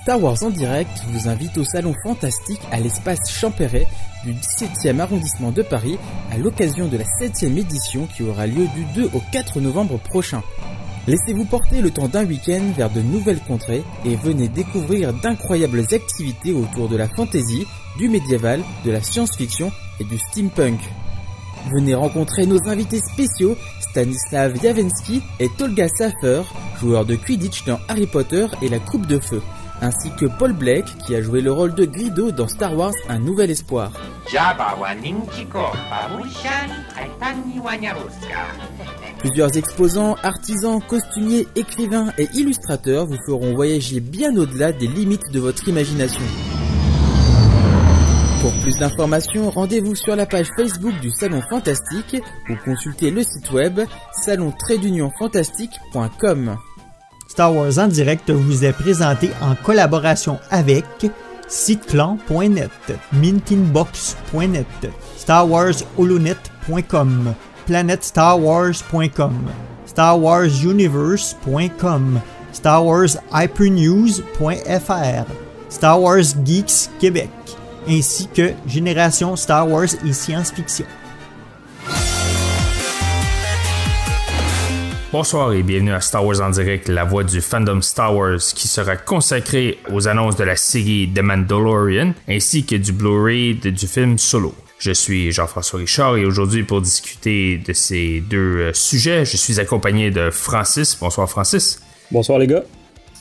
Star Wars en direct vous invite au Salon Fantastique à l'espace Champéret du 17e arrondissement de Paris à l'occasion de la 7e édition qui aura lieu du 2 au 4 novembre prochain. Laissez-vous porter le temps d'un week-end vers de nouvelles contrées et venez découvrir d'incroyables activités autour de la fantasy, du médiéval, de la science-fiction et du steampunk. Venez rencontrer nos invités spéciaux Stanislav Yavensky et Tolga Saffer, joueurs de Quidditch dans Harry Potter et la Coupe de Feu, ainsi que Paul Blake qui a joué le rôle de Greedo dans Star Wars Un Nouvel Espoir. Plusieurs exposants, artisans, costumiers, écrivains et illustrateurs vous feront voyager bien au-delà des limites de votre imagination. Pour plus d'informations, rendez-vous sur la page Facebook du Salon Fantastique ou consultez le site web salon-fantastique.com. Star Wars en direct vous est présenté en collaboration avec siteclan.net, mintinbox.net, starwarsholonet.com, planetstarwars.com, starwarsuniverse.com, starwarshypernews.fr, Star Wars Geeks Québec, ainsi que Génération Star Wars et Science-Fiction. Bonsoir et bienvenue à Star Wars en direct, la voix du fandom Star Wars qui sera consacrée aux annonces de la série The Mandalorian ainsi que du Blu-ray du film Solo. Je suis Jean-François Richard et aujourd'hui pour discuter de ces deux sujets, je suis accompagné de Francis. Bonsoir Francis. Bonsoir les gars.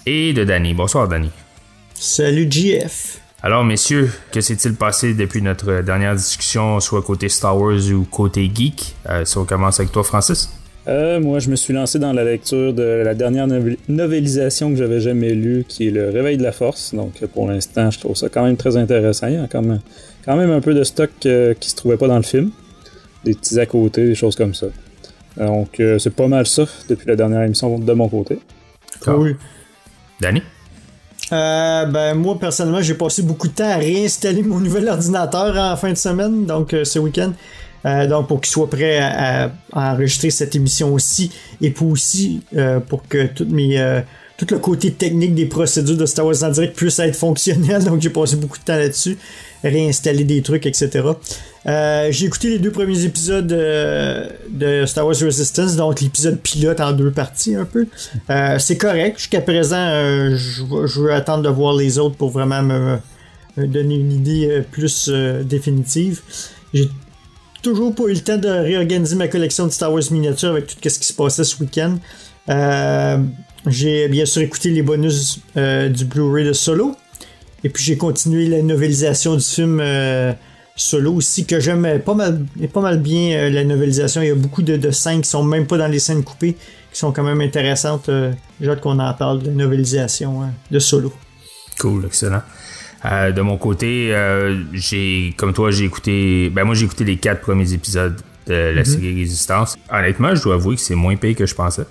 Et de Danny. Bonsoir Danny. Salut JF. Alors messieurs, que s'est-il passé depuis notre dernière discussion, soit côté Star Wars ou côté geek? Si on commence avec toi Francis. Moi, je me suis lancé dans la lecture de la dernière novélisation que j'avais jamais lue, qui est Le Réveil de la Force. Donc, pour l'instant, je trouve ça quand même très intéressant. Il y a quand même un peu de stock qui se trouvait pas dans le film. Des petits à côté, des choses comme ça. Donc, c'est pas mal ça depuis la dernière émission de mon côté. Oui. Danny? Moi, personnellement, j'ai passé beaucoup de temps à réinstaller mon nouvel ordinateur en fin de semaine, donc ce week-end. Donc pour qu'il soit prêt à enregistrer cette émission aussi et pour que tout le côté technique des procédures de Star Wars en direct puisse être fonctionnel. Donc j'ai passé beaucoup de temps là-dessus, réinstaller des trucs, etc. J'ai écouté les 2 premiers épisodes de Star Wars Resistance, donc l'épisode pilote en 2 parties un peu. C'est correct, jusqu'à présent je veux attendre de voir les autres pour vraiment me donner une idée plus définitive. J'ai toujours pas eu le temps de réorganiser ma collection de Star Wars miniatures avec tout ce qui se passait ce week-end. J'ai bien sûr écouté les bonus du Blu-ray de Solo. Et puis j'ai continué la novélisation du film Solo aussi, que j'aime pas mal bien la novélisation. Il y a beaucoup de scènes qui sont même pas dans les scènes coupées, qui sont quand même intéressantes. J'ai hâte qu'on en parle de la novélisation de Solo. Cool, excellent. De mon côté, j'ai écouté les 4 premiers épisodes de la série Résistance. Honnêtement, je dois avouer que c'est moins pire que je pensais.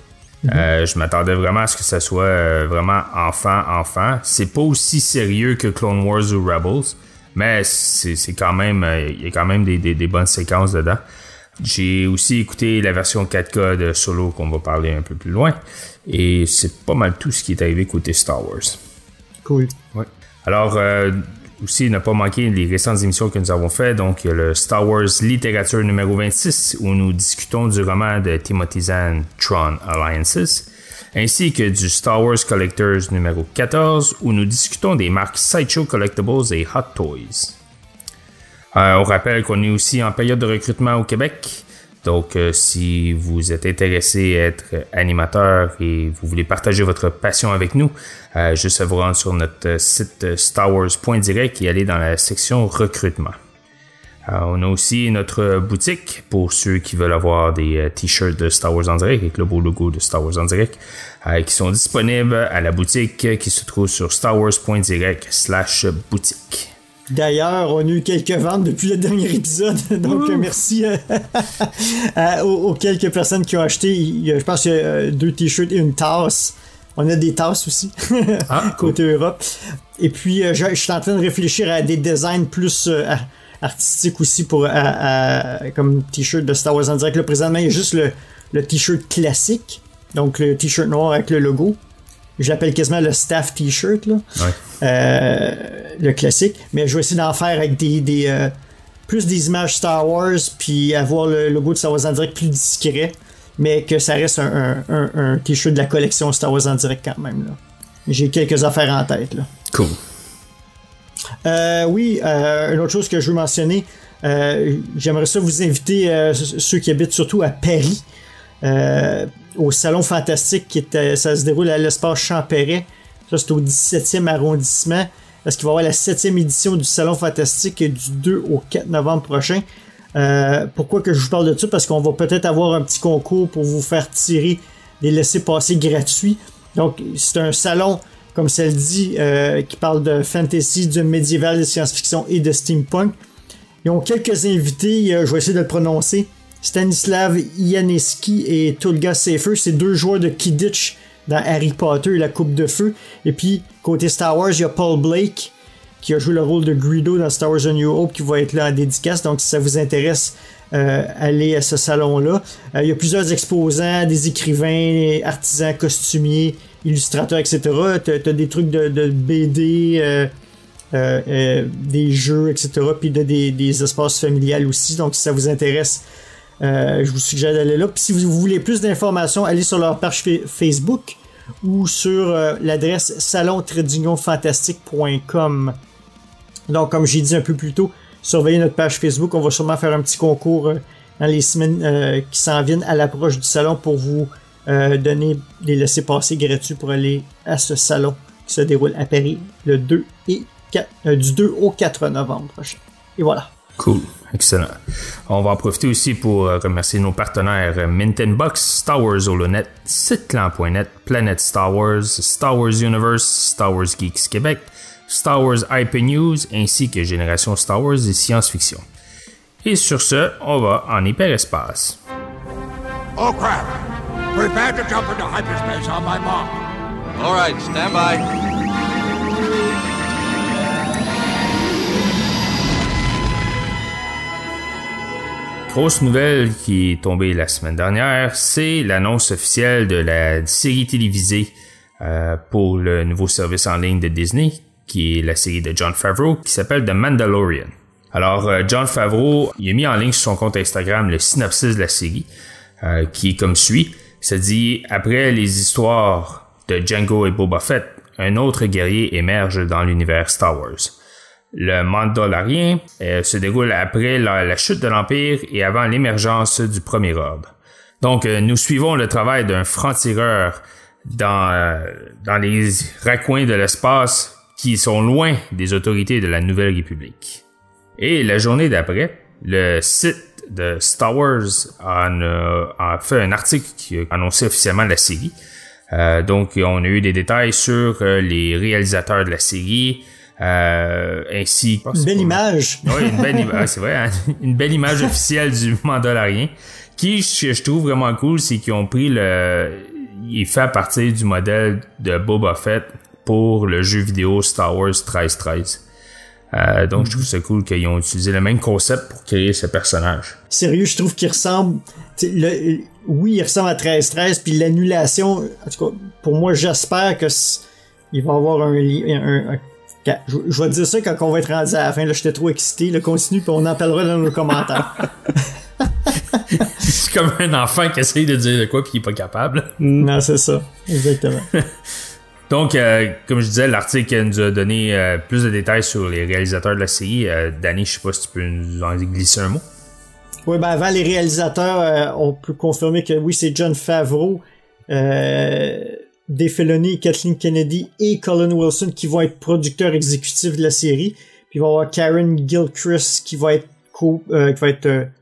Je m'attendais vraiment à ce que ça soit vraiment enfant. C'est pas aussi sérieux que Clone Wars ou Rebels, mais c'est quand même, il y a quand même des bonnes séquences dedans. J'ai aussi écouté la version 4K de Solo qu'on va parler un peu plus loin, et c'est pas mal tout ce qui est arrivé côté Star Wars. Cool. Ouais. Alors, aussi, ne pas manquer les récentes émissions que nous avons faites. Donc, il y a le Star Wars Littérature numéro 26, où nous discutons du roman de Timothy Zahn, Tron Alliances, ainsi que du Star Wars Collectors numéro 14, où nous discutons des marques Sideshow Collectibles et Hot Toys. On rappelle qu'on est aussi en période de recrutement au Québec. Donc, si vous êtes intéressé à être animateur et vous voulez partager votre passion avec nous, juste à vous rendre sur notre site starwars.direct et aller dans la section recrutement. On a aussi notre boutique pour ceux qui veulent avoir des t-shirts de Star Wars en direct avec le beau logo de Star Wars en direct, qui sont disponibles à la boutique qui se trouve sur starwars.direct/boutique. D'ailleurs, on a eu quelques ventes depuis le dernier épisode, donc merci aux quelques personnes qui ont acheté. Je pense qu'il y a 2 t-shirts et une tasse. On a des tasses aussi, côté Europe. Et puis, je suis en train de réfléchir à des designs plus artistiques aussi comme t-shirt de Star Wars en direct. Là, présentement, il y a juste le t-shirt classique, donc le t-shirt noir avec le logo. je l'appelle quasiment le staff t-shirt, là. Le classique. Mais je vais essayer d'en faire avec plus des images Star Wars, puis avoir le logo de Star Wars en direct plus discret, mais que ça reste un t-shirt de la collection Star Wars en direct quand même, là. J'ai quelques affaires en tête, là. Cool. Oui, une autre chose que je veux mentionner, j'aimerais ça vous inviter, ceux qui habitent surtout à Paris, au Salon Fantastique, ça se déroule à l'espace Champéret. Ça, c'est au 17e arrondissement. Parce qu'il va y avoir la 7e édition du Salon Fantastique du 2 au 4 novembre prochain. Pourquoi que je vous parle de ça? Parce qu'on va peut-être avoir un petit concours pour vous faire tirer des laissez-passer gratuits. Donc, c'est un salon, comme ça le dit, qui parle de fantasy, de médiéval, de science-fiction et de steampunk. Ils ont quelques invités, je vais essayer de le prononcer. Stanislav Janicki et Tulga Seifer, c'est 2 joueurs de Quidditch dans Harry Potter et la Coupe de Feu. Et puis, côté Star Wars, il y a Paul Blake, qui a joué le rôle de Greedo dans Star Wars A New Hope, qui va être là en dédicace. Donc, si ça vous intéresse, allez à ce salon-là. Il y a plusieurs exposants, des écrivains, artisans, costumiers, illustrateurs, etc. T'as des trucs de BD, des jeux, etc. Puis des espaces familiales aussi. Donc, si ça vous intéresse, je vous suggère d'aller là. Puis si vous voulez plus d'informations, allez sur leur page Facebook ou sur l'adresse salon-fantastique.com. Donc, comme j'ai dit un peu plus tôt, surveillez notre page Facebook. On va sûrement faire un petit concours dans les semaines qui s'en viennent à l'approche du salon pour vous donner des laissez-passer gratuits pour aller à ce salon qui se déroule à Paris le 2 du 2 au 4 novembre prochain. Et voilà. Cool, excellent. On va en profiter aussi pour remercier nos partenaires Mint & Box, Star Wars Holonet, Siteclan.net, Planète Star Wars Universe, Star Wars Geeks Québec, Star Wars IP News, ainsi que Génération Star Wars et Science-Fiction. Et sur ce, on va en hyperespace. Oh crap! Prepare to jump into hyperspace on my mark. All right, stand by. Grosse nouvelle qui est tombée la semaine dernière, c'est l'annonce officielle de la série télévisée pour le nouveau service en ligne de Disney, qui est la série de Jon Favreau, qui s'appelle The Mandalorian. Alors, Jon Favreau, il a mis en ligne sur son compte Instagram le synopsis de la série, qui est comme suit. Ça dit « Après les histoires de Jango et Boba Fett, un autre guerrier émerge dans l'univers Star Wars. » Le Mandalorien se déroule après la chute de l'Empire et avant l'émergence du Premier Ordre. Donc, nous suivons le travail d'un franc-tireur dans les raccoins de l'espace qui sont loin des autorités de la Nouvelle République. Et la journée d'après, le site de Star Wars a fait un article qui a annoncé officiellement la série. Donc, on a eu des détails sur les réalisateurs de la série, ainsi une belle image. Oui, une belle image, c'est vrai, hein? Une belle image officielle du Mandalorien qui, je trouve vraiment cool, c'est qu'ils ont pris il est fait à partir du modèle de Boba Fett pour le jeu vidéo Star Wars 1313. Donc je trouve ça cool qu'ils ont utilisé le même concept pour créer ce personnage. Sérieux, je trouve qu'il ressemble oui, il ressemble à 1313, puis l'annulation, en tout cas pour moi, j'espère que il va y avoir un je vais te dire ça quand on va être rendu à la fin. Là, j'étais trop excité. Là, continue, puis on en parlera dans nos commentaires. C'est comme un enfant qui essaye de dire de quoi puis il est pas capable. Non, c'est ça. Exactement. Donc, comme je disais, l'article nous a donné plus de détails sur les réalisateurs de la série. Danny, je sais pas si tu peux nous en glisser un mot. Oui, ben avant les réalisateurs, on peut confirmer que oui, c'est Jon Favreau, Dave Filoni, Kathleen Kennedy et Colin Wilson qui vont être producteurs exécutifs de la série. Puis il va y avoir Karen Gilchrist qui va être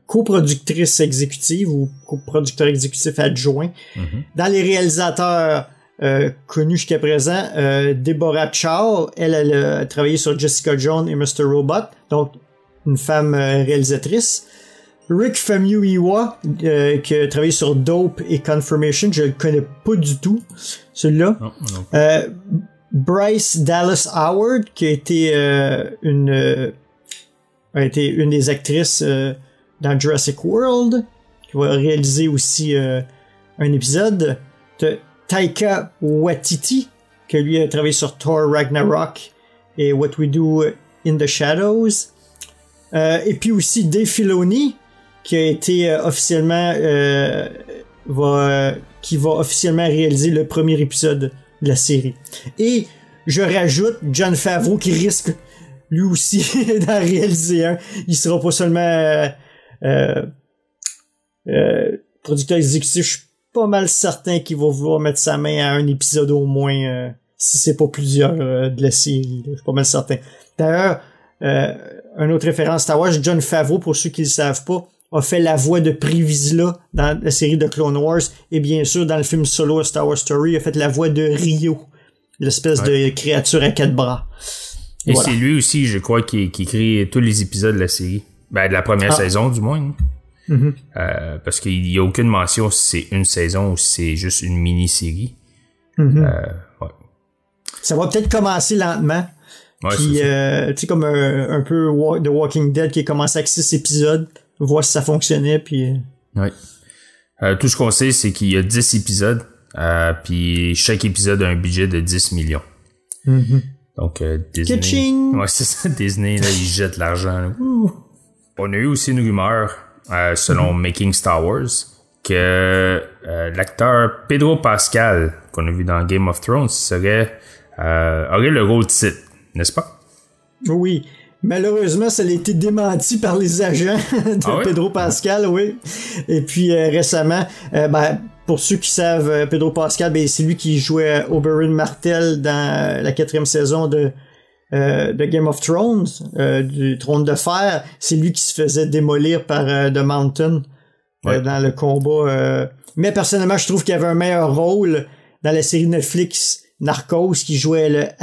coproductrice exécutive ou coproducteur exécutif adjoint. Mm-hmm. Dans les réalisateurs connus jusqu'à présent, Deborah Chow, elle a travaillé sur Jessica Jones et Mr. Robot, donc une femme réalisatrice. Rick Famuyiwa, qui a travaillé sur Dope et Confirmation, je le connais pas du tout, celui-là. Non. Bryce Dallas Howard, qui a été une des actrices dans Jurassic World, qui va réaliser aussi un épisode. Taika Waititi, que lui a travaillé sur Thor Ragnarok et What We Do in the Shadows. Et puis aussi Dave Filoni, qui a été officiellement qui va officiellement réaliser le premier épisode de la série. Et je rajoute Jon Favreau qui risque lui aussi d'en réaliser un. Il sera pas seulement producteur exécutif. Je suis pas mal certain qu'il va vouloir mettre sa main à un épisode au moins, si c'est pas plusieurs de la série. Je suis pas mal certain. D'ailleurs, une autre référence Star Wars, Jon Favreau, pour ceux qui le savent pas, a fait la voix de Pre-Vizsla dans la série de Clone Wars, et bien sûr dans le film solo Star Wars Story, il a fait la voix de Rio, l'espèce de créature à 4 bras. Et voilà. c'est lui aussi, je crois, qui écrit tous les épisodes de la série. Ben, de la première saison, du moins. Mm-hmm. Parce qu'il n'y a aucune mention si c'est une saison ou si c'est juste une mini-série. Mm-hmm. Ouais. Ça va peut-être commencer lentement. Ouais, Puis, tu sais, comme un peu The Walking Dead qui a commencé avec 6 épisodes, voir si ça fonctionnait, puis... Ouais. Tout ce qu'on sait, c'est qu'il y a 10 épisodes, puis chaque épisode a un budget de 10 millions. Mm-hmm. Donc, Disney... Ka-ching! Ouais, c'est ça, Disney, là, ils jettent l'argent. Là. On a eu aussi une rumeur, selon Making Star Wars, que l'acteur Pedro Pascal, qu'on a vu dans Game of Thrones, aurait le rôle titre, n'est-ce pas? Oui. Malheureusement, ça a été démenti par les agents de Pedro Pascal, oui. Et puis récemment, pour ceux qui savent, Pedro Pascal, c'est lui qui jouait Oberyn Martell dans la 4e saison de Game of Thrones, du Trône de Fer. C'est lui qui se faisait démolir par The Mountain dans le combat. Mais personnellement, je trouve qu'il avait un meilleur rôle dans la série Netflix Narcos, qui jouait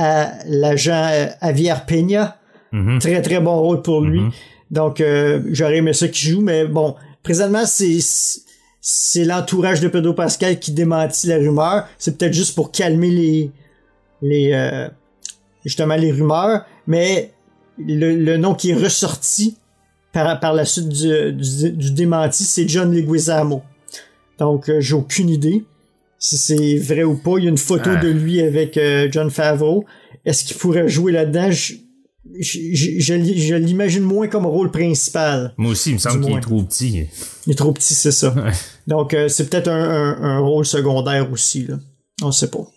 l'agent Javier Peña. Mm-hmm. Très très bon rôle pour lui. Mm-hmm. Donc j'aurais aimé ça qu'il joue, mais bon, présentement c'est l'entourage de Pedro Pascal qui démentit la rumeur. C'est peut-être juste pour calmer justement les rumeurs, mais le nom qui est ressorti par la suite du démenti, c'est John Leguizamo. Donc j'ai aucune idée si c'est vrai ou pas. Il y a une photo de lui avec Jon Favreau. Est-ce qu'il pourrait jouer là-dedans? Je l'imagine moins comme rôle principal. Moi aussi, il me semble qu'il est trop petit. Il est trop petit, c'est ça. Ouais. Donc, c'est peut-être un rôle secondaire aussi, là. On ne sait pas.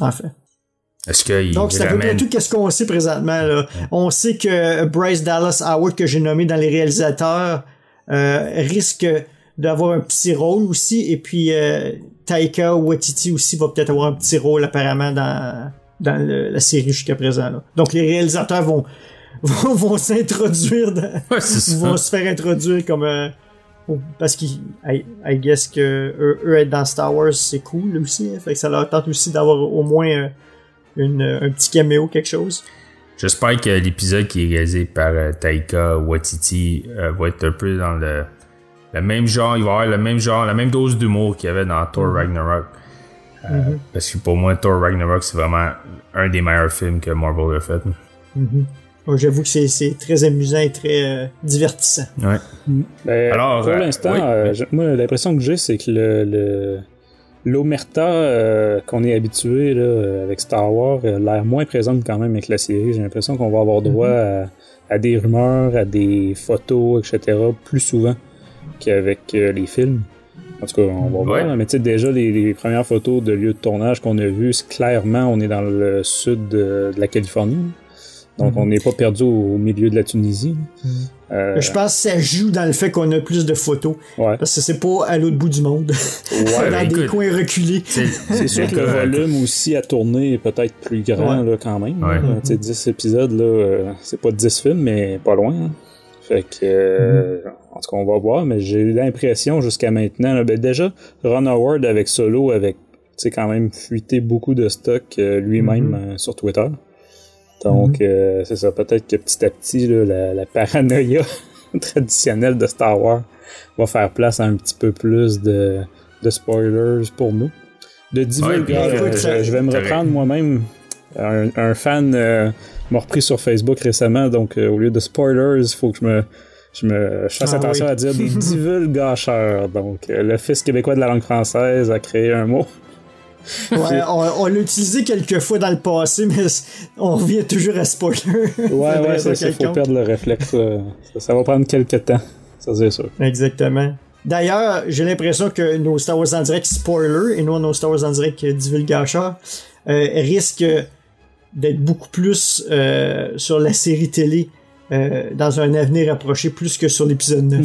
En fait. Est-ce qu'il Donc, c'est à peu près tout ce qu'on sait présentement, là. On sait que Bryce Dallas Howard, que j'ai nommé dans les réalisateurs, risque d'avoir un petit rôle aussi. Et puis, Taika Waititi aussi va peut-être avoir un petit rôle, apparemment, dans la série jusqu'à présent. Là. Donc les réalisateurs vont s'introduire vont se faire introduire comme parce qu'ils I guess que eux être dans Star Wars c'est cool aussi, hein, fait que ça leur tente aussi d'avoir au moins un petit caméo, quelque chose. J'espère que l'épisode qui est réalisé par Taika Waititi va être un peu dans le même genre, il va avoir le même genre, la même dose d'humour qu'il y avait dans Thor Ragnarok. Parce que pour moi, Thor Ragnarok, c'est vraiment un des meilleurs films que Marvel a fait. Bon, j'avoue que c'est très amusant et très divertissant. Ouais. Alors, pour l'instant, moi, l'impression que j'ai, c'est que l'omerta qu'on est habitué là, avec Star Wars a l'air moins présente quand même avec la série. J'ai l'impression qu'on va avoir droit à des rumeurs, à des photos, etc. plus souvent qu'avec les films. En tout cas, on va voir, là, mais tu sais, déjà, les premières photos de lieu de tournage qu'on a vues, clairement, on est dans le sud de la Californie. Donc, on n'est pas perdu au milieu de la Tunisie. Je pense que ça joue dans le fait qu'on a plus de photos. Ouais. Parce que c'est pas à l'autre bout du monde. Ouais, dans des coins reculés. C'est sûr que le volume aussi à tourner est peut-être plus grand là, quand même. Ouais. Tu sais, 10 épisodes, là, c'est pas 10 films, mais pas loin. Hein. Fait que, en tout cas, on va voir, mais j'ai eu l'impression jusqu'à maintenant, là, déjà, Ron Howard avec Solo, avec, tu sais, quand même fuité beaucoup de stock lui-même sur Twitter. Donc, c'est ça, peut-être que petit à petit, là, la paranoïa traditionnelle de Star Wars va faire place à un petit peu plus de spoilers pour nous. De divulgation, je vais me reprendre moi-même. Un fan m'a repris sur Facebook récemment, donc au lieu de spoilers, il faut que je fasse attention à dire des divulgateurs. Donc, le Fils québécois de la langue française a créé un mot Ouais, on l'a utilisé quelques fois dans le passé, mais on revient toujours à spoiler. Ouais, c'est ça, faut perdre le réflexe. Ça va prendre quelques temps, ça c'est sûr. Exactement. D'ailleurs, j'ai l'impression que nos Star Wars en direct spoiler et non nos Star Wars en direct divulgateurs risquent d'être beaucoup plus sur la série télé dans un avenir approché plus que sur l'épisode 9.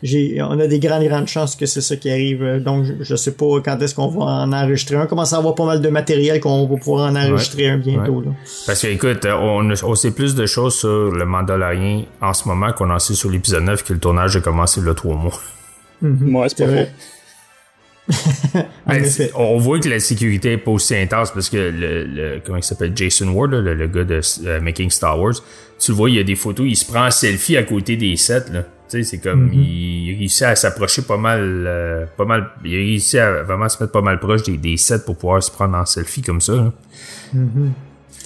Mm-hmm. On a des grandes chances que c'est ça qui arrive. Donc, je sais pas quand est-ce qu'on va en enregistrer un. On commence à avoir pas mal de matériel qu'on va pouvoir en enregistrer un bientôt. Ouais. Là. Parce que, écoute, on sait plus de choses sur le Mandalorian en ce moment qu'on en sait sur l'épisode 9 que le tournage a commencé il y a 3 mois. Mm-hmm. Ouais, c'est pas vrai. On voit que la sécurité est pas aussi intense parce que le comment il s'appelle, Jason Ward, le gars de Making Star Wars, tu le vois, il y a des photos, il se prend en selfie à côté des sets là. Tu sais, c'est comme il réussit à s'approcher pas mal, il réussit à vraiment se mettre pas mal proche des sets pour pouvoir se prendre en selfie comme ça.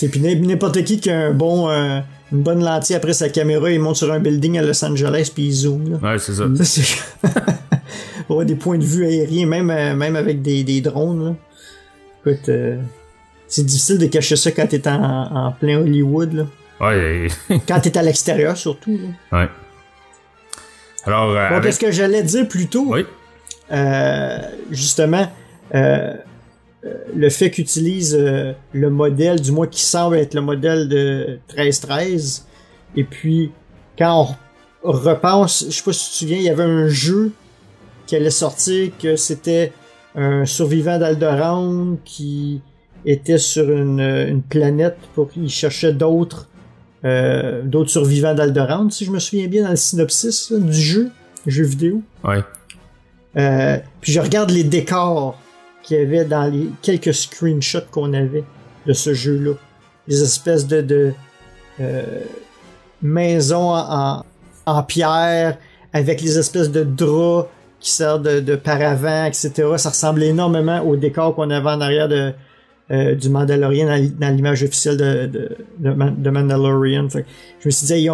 Et puis n'importe qui a une bonne lentille après sa caméra, il monte sur un building à Los Angeles puis il zoome. Là. Ouais, c'est ça. On a des points de vue aériens, même avec des drones. Là. Écoute, c'est difficile de cacher ça quand t'es en plein Hollywood. Là. Ouais. Quand t'es à l'extérieur, surtout. Là. Ouais. Alors, qu'est-ce que j'allais dire plus tôt? Oui. Justement, le fait qu'utilise le modèle, du moins qui semble être le modèle de 1313, et puis quand on repense, je sais pas si tu te souviens, il y avait un jeu qui allait sortir, que c'était un survivant d'Alderaan qui était sur une planète pour qu'il cherchait d'autres survivants d'Alderaan, si je me souviens bien dans le synopsis là, du jeu vidéo. Ouais. Puis je regarde les décors qu'il y avait dans les quelques screenshots qu'on avait de ce jeu-là. Des espèces de maisons en pierre avec les espèces de draps qui servent de paravent, etc. Ça ressemble énormément au décor qu'on avait en arrière du Mandalorian dans l'image officielle de Mandalorian. Fait que je me suis dit,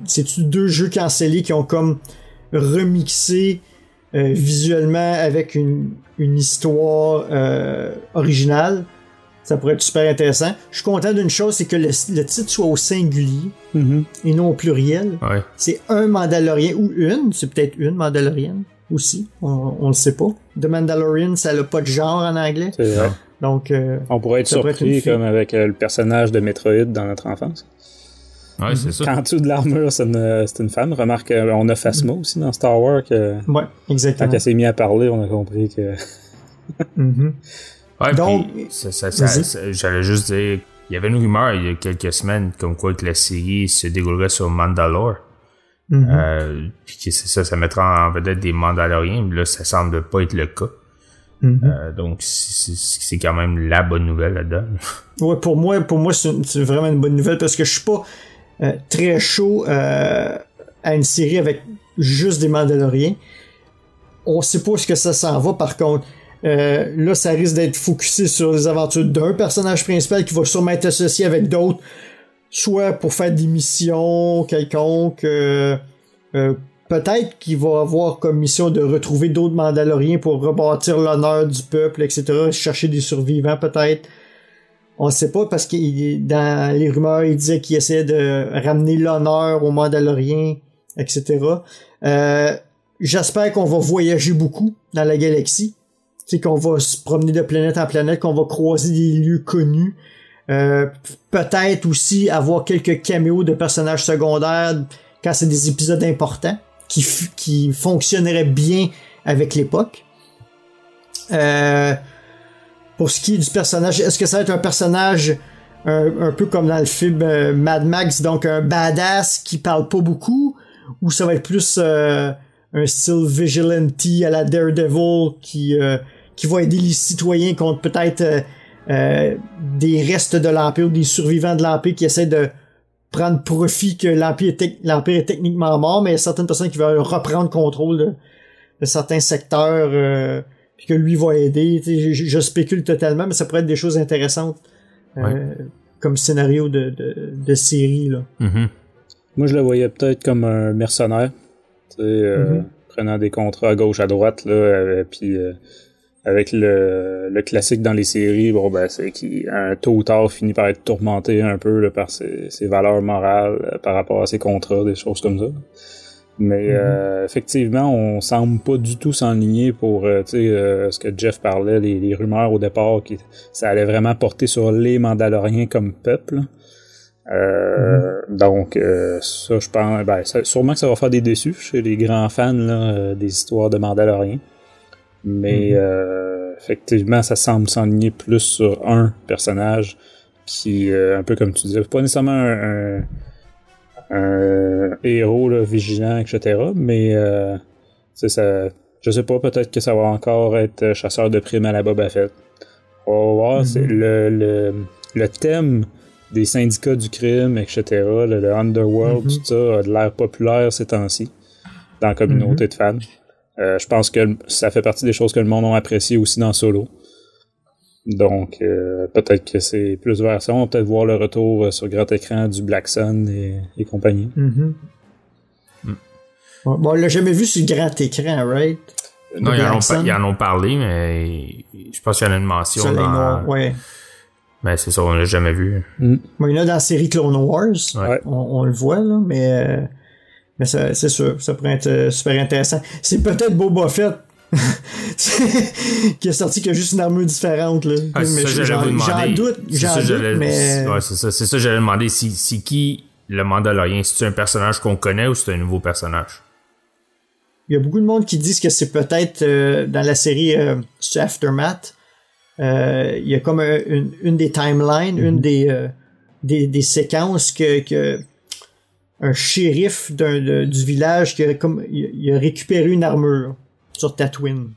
c'est-tu 2 jeux cancellés qui ont comme remixé visuellement avec une histoire originale? Ça pourrait être super intéressant. Je suis content d'une chose, c'est que le titre soit au singulier et non au pluriel. Ouais. C'est un Mandalorien ou c'est peut-être une Mandalorienne aussi, on le sait pas. The Mandalorian, ça n'a pas de genre en anglais. C'est vrai. Donc, on pourrait être surpris comme avec le personnage de Metroid dans notre enfance. Ouais, c'est ça. Quand en dessous de l'armure, c'est une femme. Remarque, on a Phasma aussi dans Star Wars. Ouais, exactement. Quand elle s'est mise à parler, on a compris que... Ouais, donc, j'allais juste dire, il y avait une rumeur il y a quelques semaines comme quoi que la série se déroulerait sur Mandalore. Puis que c'est ça mettra en vedette des Mandaloriens, mais là, ça semble pas être le cas. Donc, c'est quand même la bonne nouvelle là-dedans. Ouais, pour moi c'est vraiment une bonne nouvelle parce que je suis pas très chaud à une série avec juste des Mandaloriens. On sait pas où est-ce que ça s'en va, par contre. Là, ça risque d'être focusé sur les aventures d'un personnage principal qui va sûrement être associé avec d'autres, soit pour faire des missions quelconques, peut-être qu'il va avoir comme mission de retrouver d'autres Mandaloriens pour rebâtir l'honneur du peuple, etc., chercher des survivants peut-être. On sait pas, parce que dans les rumeurs, il disait qu'il essayait de ramener l'honneur aux Mandaloriens, etc. J'espère qu'on va voyager beaucoup dans la galaxie. C'est qu'on va se promener de planète en planète, qu'on va croiser des lieux connus. Peut-être aussi avoir quelques caméos de personnages secondaires quand c'est des épisodes importants qui fonctionneraient bien avec l'époque. Pour ce qui est du personnage, est-ce que ça va être un personnage un peu comme dans le film Mad Max, donc un badass qui parle pas beaucoup, ou ça va être plus un style vigilante à la Daredevil qui va aider les citoyens contre peut-être des restes de l'Empire ou des survivants de l'Empire qui essaient de prendre profit que l'Empire est techniquement mort, mais il y a certaines personnes qui veulent reprendre contrôle de certains secteurs puis que lui va aider. Je spécule totalement, mais ça pourrait être des choses intéressantes comme scénario de série. Là. Moi, je le voyais peut-être comme un mercenaire, prenant des contrats à gauche, à droite, là, puis avec le classique dans les séries, bon ben c'est qui tôt ou tard finit par être tourmenté un peu là, par ses valeurs morales par rapport à ses contrats, des choses comme ça. Mais effectivement, on semble pas du tout s'enligner pour ce que Jeff parlait, les rumeurs au départ, ça allait vraiment porter sur les Mandaloriens comme peuple. Donc ça, je pense, sûrement que ça va faire des déçus chez les grands fans là, des histoires de Mandaloriens. Mais effectivement, ça semble s'enligner plus sur un personnage qui, un peu comme tu disais, pas nécessairement un héros là, vigilant, etc. Mais ça, je sais pas, peut-être que ça va encore être chasseur de primes à la Boba Fett. On va voir, c'est le thème des syndicats du crime, etc., le Underworld, tout ça, a de l'air populaire ces temps-ci dans la communauté de fans. Je pense que ça fait partie des choses que le monde a apprécié aussi dans Solo. Donc, peut-être que c'est plus vers ça. On va peut-être voir le retour sur grand écran du Black Sun et compagnie. Bon, on l'a jamais vu sur grand écran, right? Non, ils en ont parlé, mais je pense qu'il y en a une mention ouais. Mais c'est ça, on l'a jamais vu. Bon, il y en a dans la série Clone Wars. Ouais. On le voit, là, mais ça, c'est sûr, ça pourrait être super intéressant. C'est peut-être Boba Fett qui est sorti, qui a juste une armure différente, là. Ah, c'est ça, j'en doute, mais... Ouais, c'est ça, j'allais demander. C'est qui le Mandalorien? C'est-tu un personnage qu'on connaît ou c'est un nouveau personnage? Il y a beaucoup de monde qui disent que c'est peut-être dans la série sur Aftermath. Il y a comme une des timelines, une des séquences que un shérif du village qui il a récupéré une armure sur Tatooine.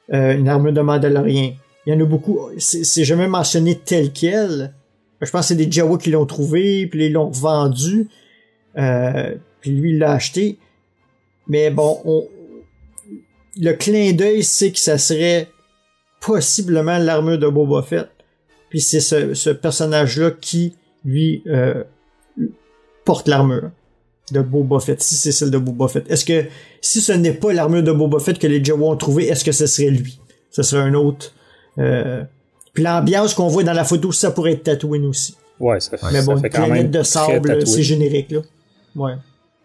Une armure de Mandalorien. Il y en a beaucoup. C'est jamais mentionné tel quel. Je pense que c'est des Jawa qui l'ont trouvé, puis ils l'ont vendu. Puis lui, il l'a acheté. Mais bon, le clin d'œil, c'est que ça serait possiblement l'armure de Boba Fett. Puis c'est ce personnage-là qui, lui, porte l'armure de Boba Fett, si c'est celle de Boba Fett. Est-ce que, si ce n'est pas l'armure de Boba Fett que les Jawa ont trouvé, est-ce que ce serait lui? Ce serait un autre. Puis l'ambiance qu'on voit dans la photo, ça pourrait être Tatooine aussi. Ouais, ça fait, mais bon, ça fait quand même de sable, c'est générique, là. Ouais.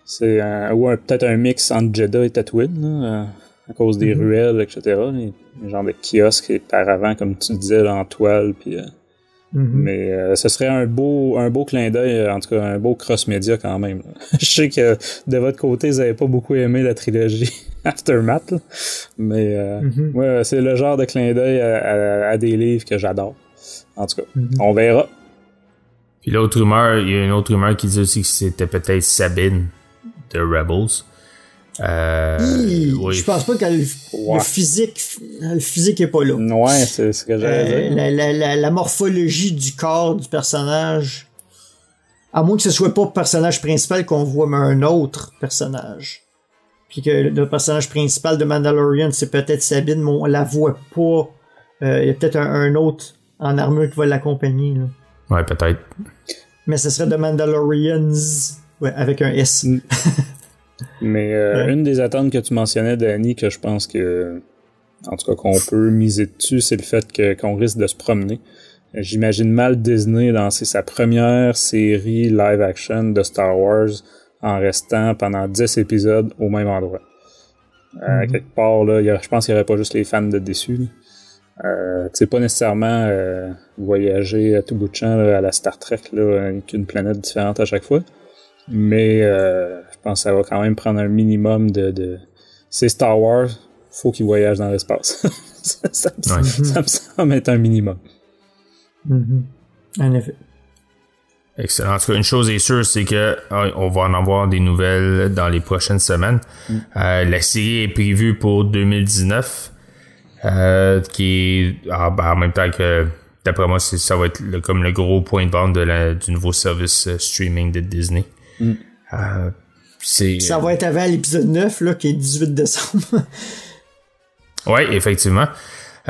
C'est peut-être un mix entre Jeddah et Tatooine, là, à cause des ruelles, etc. Les genres de kiosques par avant, comme tu disais, là, en toile, puis... Mais ce serait un beau clin d'œil, en tout cas un beau cross-média quand même. Là. Je sais que de votre côté, vous n'avez pas beaucoup aimé la trilogie Aftermath, là. Mais moi, c'est le genre de clin d'œil à des livres que j'adore. En tout cas, on verra. Puis l'autre rumeur, il y a une autre rumeur qui dit aussi que c'était peut-être Sabine de Rebels. Oui. Je pense pas que le physique est pas là. Ouais, c'est ce que j'allais dire. La morphologie du corps du personnage, à moins que ce soit pas le personnage principal qu'on voit, mais un autre personnage. Puis que le personnage principal de Mandalorian, c'est peut-être Sabine, mais on la voit pas. Il y a peut-être un autre en armure qui va l'accompagner, là. Ouais, peut-être. Mais ce serait de Mandalorians, ouais, avec un S. Mais une des attentes que tu mentionnais, Danny, que je pense que, en tout cas, qu'on peut miser dessus, c'est le fait qu'on risque de se promener. J'imagine mal Disney lancer sa première série live-action de Star Wars en restant pendant 10 épisodes au même endroit. Quelque part, là, je pense qu'il n'y aurait pas juste les fans de déçus. C'est pas nécessairement voyager à tout bout de champ là, à la Star Trek là, avec une planète différente à chaque fois. Mais je pense que ça va quand même prendre un minimum de... C'est Star Wars, faut qu'ils voyagent dans l'espace. ça me semble être un minimum. En effet. Excellent. En tout cas, une chose est sûre, c'est que on va en avoir des nouvelles dans les prochaines semaines. La série est prévue pour 2019. Qui est en même temps que d'après moi ça va être comme le gros point de vente du nouveau service streaming de Disney. Ça va être avant l'épisode 9 là, qui est 18 décembre. Oui, effectivement.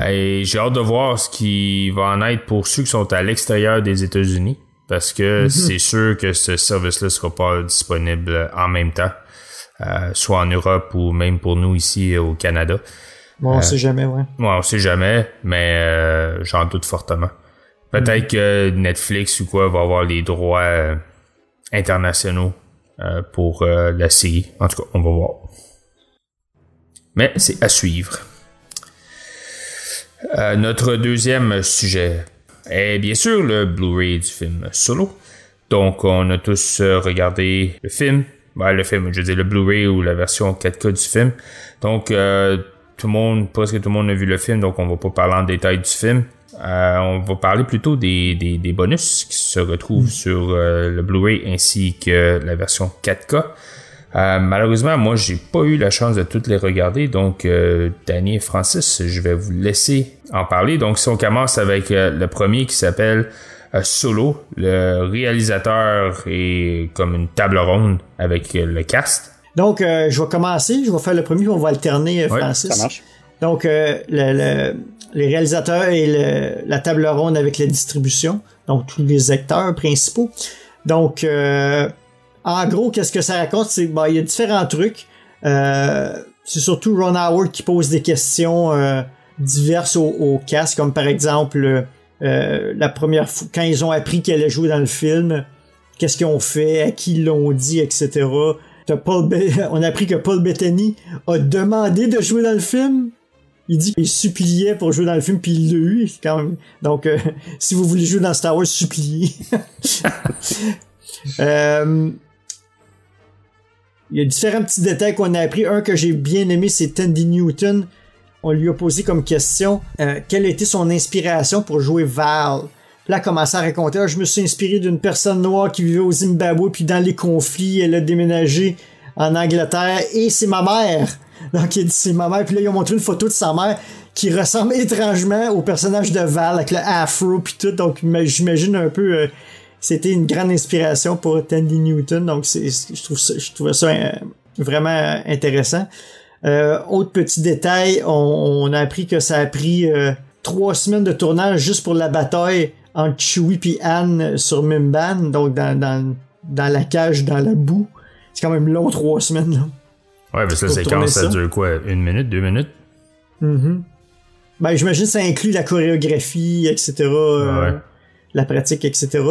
Et j'ai hâte de voir ce qui va en être pour ceux qui sont à l'extérieur des États-Unis, parce que c'est sûr que ce service-là sera pas disponible en même temps, soit en Europe ou même pour nous ici au Canada. Bon, on sait jamais, ouais. Ouais, on sait jamais, mais j'en doute fortement. Peut-être que Netflix ou quoi va avoir les droits internationaux pour la série. En tout cas, on va voir. Mais c'est à suivre. Notre deuxième sujet est bien sûr le Blu-ray du film Solo. Donc, on a tous regardé le film. Je veux dire le Blu-ray ou la version 4K du film. Donc, presque tout le monde a vu le film, donc on va pas parler en détail du film. On va parler plutôt des bonus qui se retrouvent sur le Blu-ray ainsi que la version 4K. Malheureusement, moi, j'ai pas eu la chance de toutes les regarder, donc Danny et Francis, je vais vous laisser en parler. Donc, si on commence avec le premier qui s'appelle Solo, le réalisateur est comme une table ronde avec le cast. Donc, je vais commencer, je vais faire le premier, puis on va alterner, Francis. Ça marche. Donc, les réalisateurs et la table ronde avec la distribution, donc tous les acteurs principaux. Donc, en gros, qu'est-ce que ça raconte? C'est il y a différents trucs. C'est surtout Ron Howard qui pose des questions diverses au cast, comme par exemple la première fois, quand ils ont appris qu'elle allait jouer dans le film, qu'est-ce qu'ils ont fait, à qui ils l'ont dit, etc. On a appris que Paul Bettany a demandé de jouer dans le film. Il dit qu'il suppliait pour jouer dans le film, puis il l'a eu quand même. Donc, si vous voulez jouer dans Star Wars, suppliez. Il y a différents petits détails qu'on a appris. Un que j'ai bien aimé, c'est Tandy Newton. On lui a posé comme question quelle était son inspiration pour jouer Val. Puis là, elle a commencé à raconter je me suis inspiré d'une personne noire qui vivait au Zimbabwe, puis dans les conflits, elle a déménagé en Angleterre, et c'est ma mère. Donc, il dit c'est ma mère. Puis là, ils ont montré une photo de sa mère qui ressemble étrangement au personnage de Val, avec le afro, puis tout. Donc, j'imagine un peu... c'était une grande inspiration pour Tandy Newton, donc je trouvais ça vraiment intéressant. Autre petit détail, on a appris que ça a pris 3 semaines de tournage juste pour la bataille entre Chewie et Anne sur Mimban, donc dans la cage, dans la boue. C'est quand même long, 3 semaines. Là, ouais, mais ça séquence, ça dure quoi? 1 minute, 2 minutes? Mm-hmm. Ben, j'imagine que ça inclut la chorégraphie, etc., la pratique, etc.,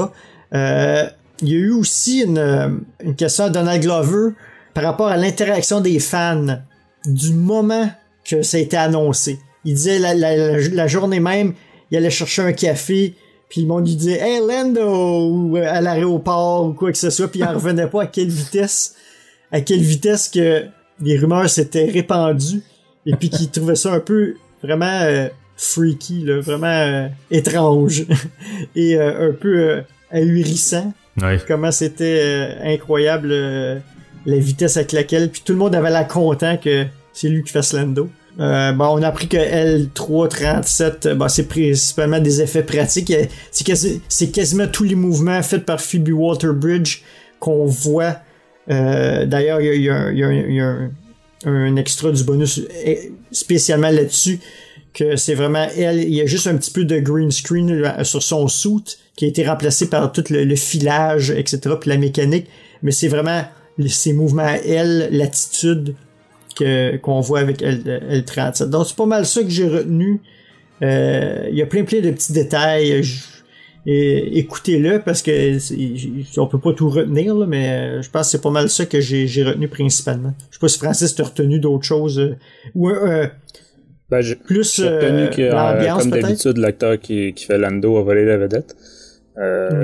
il y a eu aussi une question à Donald Glover par rapport à l'interaction des fans du moment que ça a été annoncé. Il disait la journée même, il allait chercher un café, puis le monde lui disait « Hey Lando! » ou à l'aéroport ou quoi que ce soit, puis il en revenait pas à quelle vitesse que les rumeurs s'étaient répandues, et puis qu'il trouvait ça un peu vraiment freaky, là, vraiment étrange et un peu ahurissant. Ouais. Comment c'était incroyable la vitesse avec laquelle, puis tout le monde avait l'air content que c'est lui qui fasse Lando. On a appris que L337, c'est principalement des effets pratiques. C'est quasiment tous les mouvements faits par Phoebe Waller-Bridge qu'on voit. D'ailleurs, il y a un extra du bonus spécialement là-dessus, que c'est vraiment elle. Il y a juste un petit peu de green screen sur son suit qui a été remplacé par tout le filage, etc., puis la mécanique. Mais c'est vraiment ses mouvements à elle, l'attitude qu'on voit avec L37. Donc c'est pas mal ça que j'ai retenu. Il y a plein de petits détails. Écoutez-le parce que on peut pas tout retenir là, mais je pense que c'est pas mal ça que j'ai retenu principalement. Je sais pas si Francis t'a retenu d'autres choses ou plus retenu que l'ambiance comme peut-être. d'habitude l'acteur qui fait Lando a volé la vedette.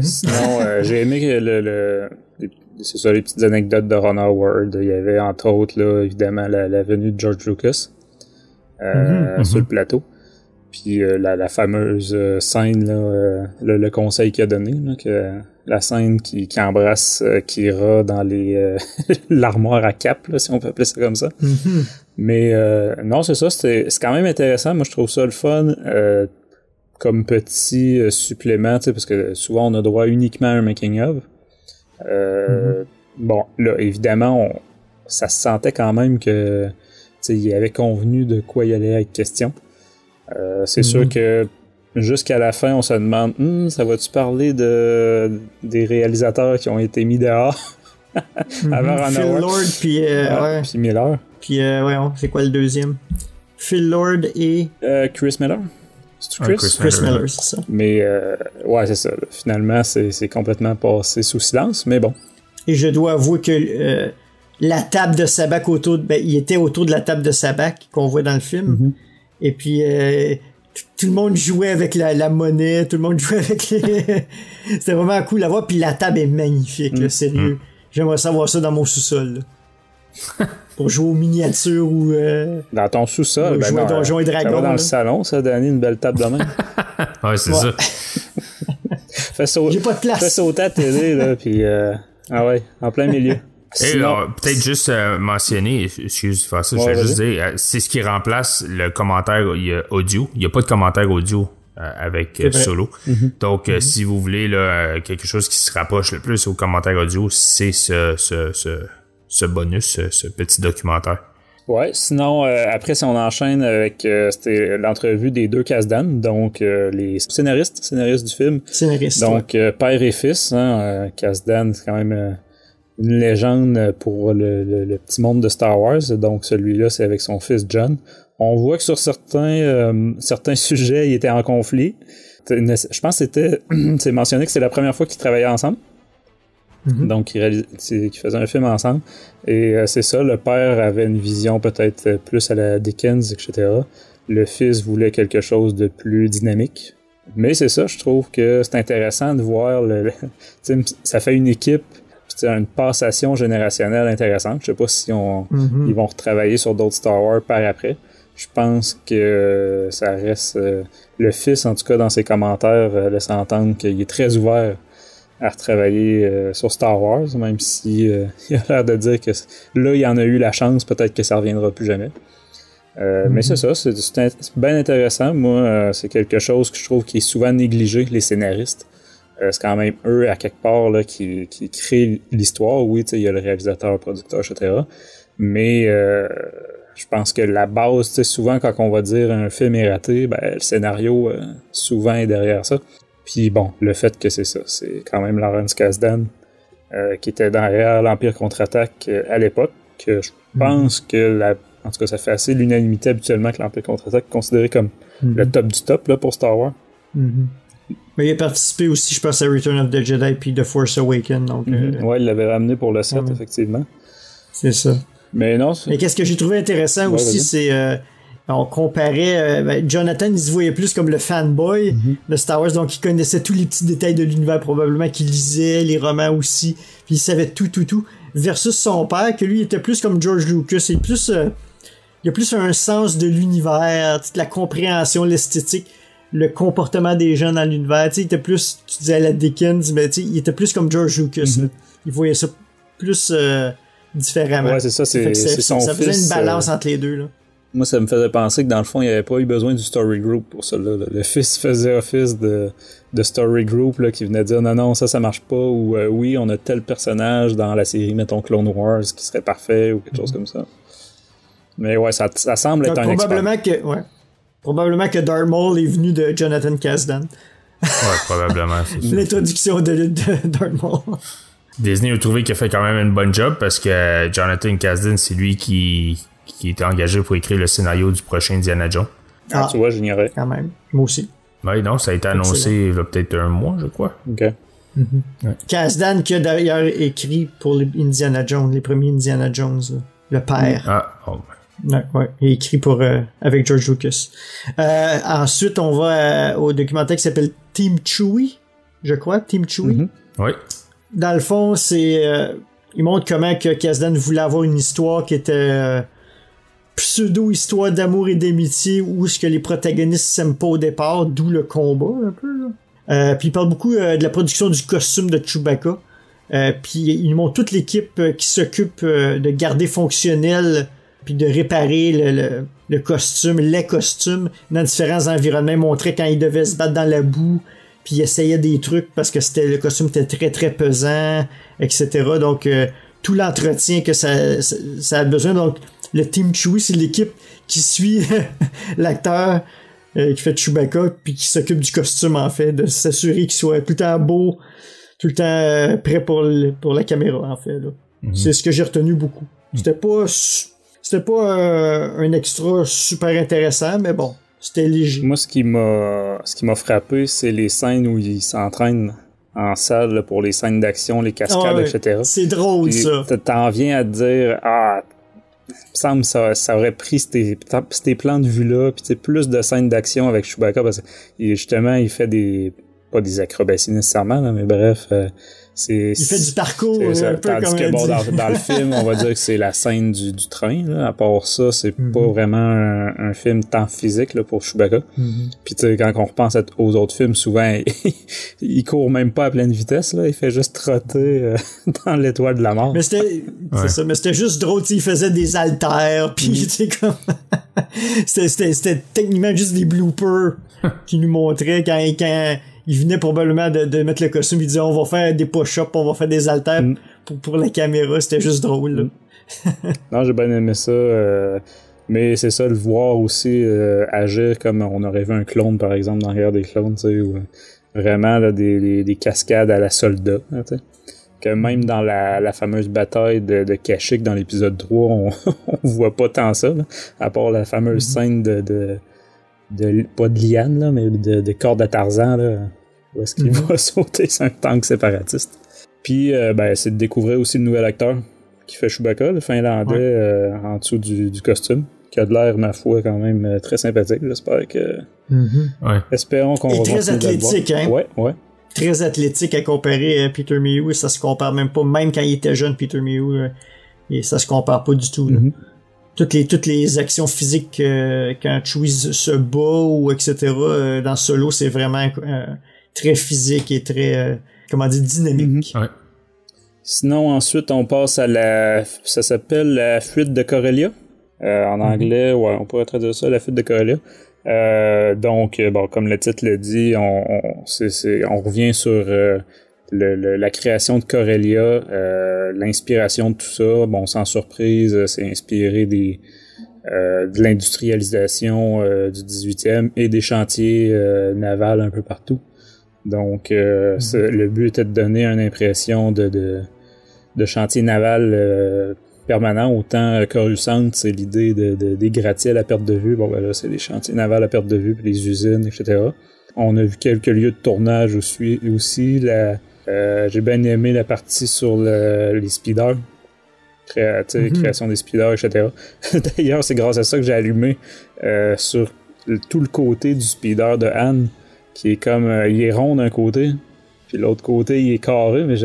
Sinon j'ai aimé que c'est ça, les petites anecdotes de Ron Howard. Il y avait entre autres là évidemment la venue de George Lucas sur le plateau. Puis la fameuse scène, là, le conseil qu'il a donné, là, que la scène qui embrasse Kira dans l'armoire à cap, là, si on peut appeler ça comme ça. Mais non, c'est ça, c'est quand même intéressant. Moi, je trouve ça le fun comme petit supplément, parce que souvent, on a droit uniquement à un making-of. Bon, là, évidemment, ça se sentait quand même que il avait convenu de quoi il allait être question. C'est sûr que jusqu'à la fin, on se demande ça va-tu parler des réalisateurs qui ont été mis dehors avant Phil Lord puis puis Miller. Puis c'est quoi le deuxième? Phil Lord et Chris Miller. C'est-tu Chris? Chris Miller, c'est ça. Mais ouais, c'est ça. Là. Finalement, c'est complètement passé sous silence, mais bon. Et je dois avouer que la table de sabbat il était autour de la table de sabbat qu'on voit dans le film. Mm-hmm. Et puis tout le monde jouait avec la monnaie, tout le monde jouait avec les... C'était vraiment cool à voir. Puis la table est magnifique, là, sérieux. J'aimerais savoir ça dans mon sous-sol. Pour jouer aux miniatures ou... dans ton sous-sol? Jouer à Donjons et Dragons. Ça va dans le salon, ça, Danny, une belle table de main. Ouais, c'est ça. J'ai pas de place. Fais sauter à télé, là, puis... ah ouais, en plein milieu. Sinon... peut-être juste mentionner, excuse, faire ça, je vais juste dire, c'est ce qui remplace le commentaire audio. Il n'y a pas de commentaire audio avec Solo. Mm-hmm. Donc, si vous voulez là, quelque chose qui se rapproche le plus au commentaire audio, c'est ce bonus, ce petit documentaire. Ouais, sinon, après, si on enchaîne avec c'était l'entrevue des deux Kasdan, donc les scénaristes du film. Scénaristes, donc, père et fils. Kasdan, c'est quand même une légende pour le petit monde de Star Wars. Donc, celui-là, c'est avec son fils John. On voit que sur certains sujets, ils étaient en conflit. Je pense que c'est mentionné que c'est la première fois qu'ils travaillaient ensemble. Mm-hmm. Donc, ils faisaient un film ensemble. Et c'est ça, le père avait une vision peut-être plus à la Dickens, etc. Le fils voulait quelque chose de plus dynamique. Mais c'est ça, je trouve que c'est intéressant de voir ça fait une équipe, une passation générationnelle intéressante. Je sais pas si ils vont retravailler sur d'autres Star Wars par après. Je pense que ça reste... le fils, en tout cas, dans ses commentaires, laisse entendre qu'il est très ouvert à retravailler sur Star Wars, même si il a l'air de dire que là, il en a eu la chance, peut-être que ça reviendra plus jamais. Mais c'est ça, c'est bien intéressant. Moi, c'est quelque chose que je trouve qui est souvent négligé, les scénaristes. C'est quand même eux, à quelque part, là, qui créent l'histoire. Oui, il y a le réalisateur, le producteur, etc. Mais je pense que la base, souvent, quand on va dire un film est raté, le scénario, souvent, est derrière ça. Puis bon, le fait que c'est ça, c'est quand même Lawrence Kasdan qui était derrière l'Empire contre-attaque à l'époque. Je pense que en tout cas, ça fait assez l'unanimité habituellement que l'Empire contre-attaque est considéré comme le top du top là, pour Star Wars. Mais il a participé aussi, je pense, à Return of the Jedi puis The Force Awakens. Donc, ouais, il l'avait ramené pour le 7, effectivement. C'est ça. Mais non. Et qu'est-ce que j'ai trouvé intéressant aussi, c'est on comparait Jonathan, il se voyait plus comme le fanboy de Star Wars, donc il connaissait tous les petits détails de l'univers, probablement qu'il lisait les romans aussi, puis il savait tout, versus son père, que lui il était plus comme George Lucas, il a plus un sens de l'univers, la compréhension, l'esthétique, le comportement des gens dans l'univers, il était plus, tu disais à la Dickens, mais il était plus comme George Lucas, là. Il voyait ça plus différemment. Ouais, c'est ça, c'est son ça faisait fils, une balance entre les deux, là. Moi, ça me faisait penser que dans le fond, il n'y avait pas eu besoin du story group pour ça. Là. Le fils faisait office de story group là, qui venait dire non, ça marche pas, ou oui, on a tel personnage dans la série, mettons Clone Wars, qui serait parfait, ou quelque chose comme ça. Mais ouais, ça semble être un expert. Probablement que Darth Maul est venu de Jonathan Kasdan. Ouais, probablement. L'introduction de Darth Maul. Disney a trouvé qu'il a fait quand même une bonne job parce que Jonathan Kasdan, c'est lui qui était engagé pour écrire le scénario du prochain Indiana Jones. Ah, tu vois, j'ignorais. Quand même. Moi aussi. Oui, non, ça a été annoncé il y a peut-être un mois, je crois. OK. Ouais. Kasdan qui a d'ailleurs écrit pour les Indiana Jones, les premiers Indiana Jones, le père. Ah, oh. Ouais, il a écrit pour avec George Lucas. Ensuite, on va au documentaire qui s'appelle Team Chewie, je crois, Team Chewie. Oui. Dans le fond, c'est il montre comment que Kasdan voulait avoir une histoire qui était pseudo-histoire d'amour et d'amitié où ce que les protagonistes s'aiment pas au départ, d'où le combat un peu. Là. Puis il parle beaucoup de la production du costume de Chewbacca. Puis il montre toute l'équipe qui s'occupe de garder fonctionnel puis de réparer le costume, les costumes dans différents environnements. Il montrait quand il devait se battre dans la boue, puis il essayait des trucs parce que le costume était très très pesant, etc. Donc tout l'entretien que ça a besoin. Donc le Team Chewie, c'est l'équipe qui suit l'acteur qui fait Chewbacca puis qui s'occupe du costume en fait, de s'assurer qu'il soit tout le temps beau, tout le temps prêt pour la caméra en fait. Là. C'est ce que j'ai retenu beaucoup. C'était pas C'était pas un extra super intéressant, mais bon, c'était léger. Moi, ce qui m'a frappé, c'est les scènes où ils s'entraînent en salle là, pour les scènes d'action, les cascades, etc. C'est drôle, puis, ça. T'en viens à te dire, il me semble que ça aurait pris ces plans de vue-là, puis plus de scènes d'action avec Chewbacca, parce que justement, il fait pas des acrobaties nécessairement, là, mais bref... il fait du parcours un peu tandis comme que bon, dans le film, on va dire que c'est la scène du train. Là. À part ça, c'est pas vraiment un film tant physique là, pour Chewbacca. Puis tu sais, quand on repense aux autres films, souvent il court même pas à pleine vitesse. Là. Il fait juste trotter dans l'étoile de la mort. Mais c'était juste drôle. Il faisait des haltères. Puis tu sais comme c'était techniquement juste des bloopers qui nous montraient quand il venait probablement de mettre le costume, il disait on va faire des push-ups, on va faire des haltères pour la caméra, c'était juste drôle. Là. Non, j'ai bien aimé ça, mais c'est ça, le voir aussi agir comme on aurait vu un clone, par exemple, dans Guerre des clones, tu sais, ou vraiment là, des cascades à la soldat, tu sais. Que même dans la fameuse bataille de Kashyyyk dans l'épisode 3, on voit pas tant ça, là, à part la fameuse scène de pas de liane, là, mais de corde à Tarzan, là, où est-ce qu'il va sauter sur un tank séparatiste. Puis, c'est de découvrir aussi le nouvel acteur qui fait Chewbacca, le Finlandais, en dessous du costume, qui a de l'air, ma foi, quand même très sympathique. J'espère que... Espérons qu'on va très athlétique, hein? Ouais. Très athlétique à comparer à Peter Mayhew, ça se compare même pas, même quand il était jeune, Peter Mayhew, et ça se compare pas du tout, là. Toutes les actions physiques quand Chewie se bat ou etc. Dans Solo, c'est vraiment très physique et très dynamique. Ouais. Sinon, ensuite, on passe ça s'appelle la fuite de Corellia. En anglais, on pourrait traduire ça, la fuite de Corellia. Donc, comme le titre le dit, on revient sur la création de Corellia, l'inspiration de tout ça. Bon, sans surprise, c'est inspiré de l'industrialisation du 18e et des chantiers navals un peu partout. Donc, le but était de donner une impression de chantier naval permanent. Autant Coruscant, c'est l'idée des gratte-ciels à perte de vue. Bon, ben là, c'est des chantiers navals à perte de vue, puis les usines, etc. On a vu quelques lieux de tournage aussi. J'ai bien aimé la partie sur les speeders. Création des speeders, etc. D'ailleurs, c'est grâce à ça que j'ai allumé sur tout le côté du speeder de Han, qui est comme... il est rond d'un côté, puis l'autre côté, il est carré, mais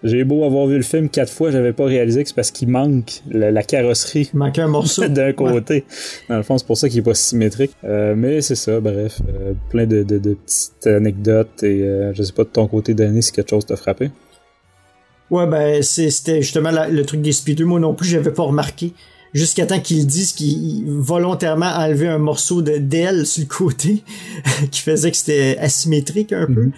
j'ai beau avoir vu le film 4 fois, j'avais pas réalisé que c'est parce qu'il manque la carrosserie. Il manque un morceau. D'un côté. Ouais. Dans le fond, c'est pour ça qu'il est pas symétrique. Mais c'est ça, bref. Plein de petites anecdotes et je sais pas de ton côté, Danny, si quelque chose t'a frappé. Ouais, c'était justement le truc des speeders. Moi non plus, j'avais pas remarqué. Jusqu'à temps qu'ils disent qu'ils volontairement enlevé un morceau d'aile sur le côté qui faisait que c'était asymétrique un peu.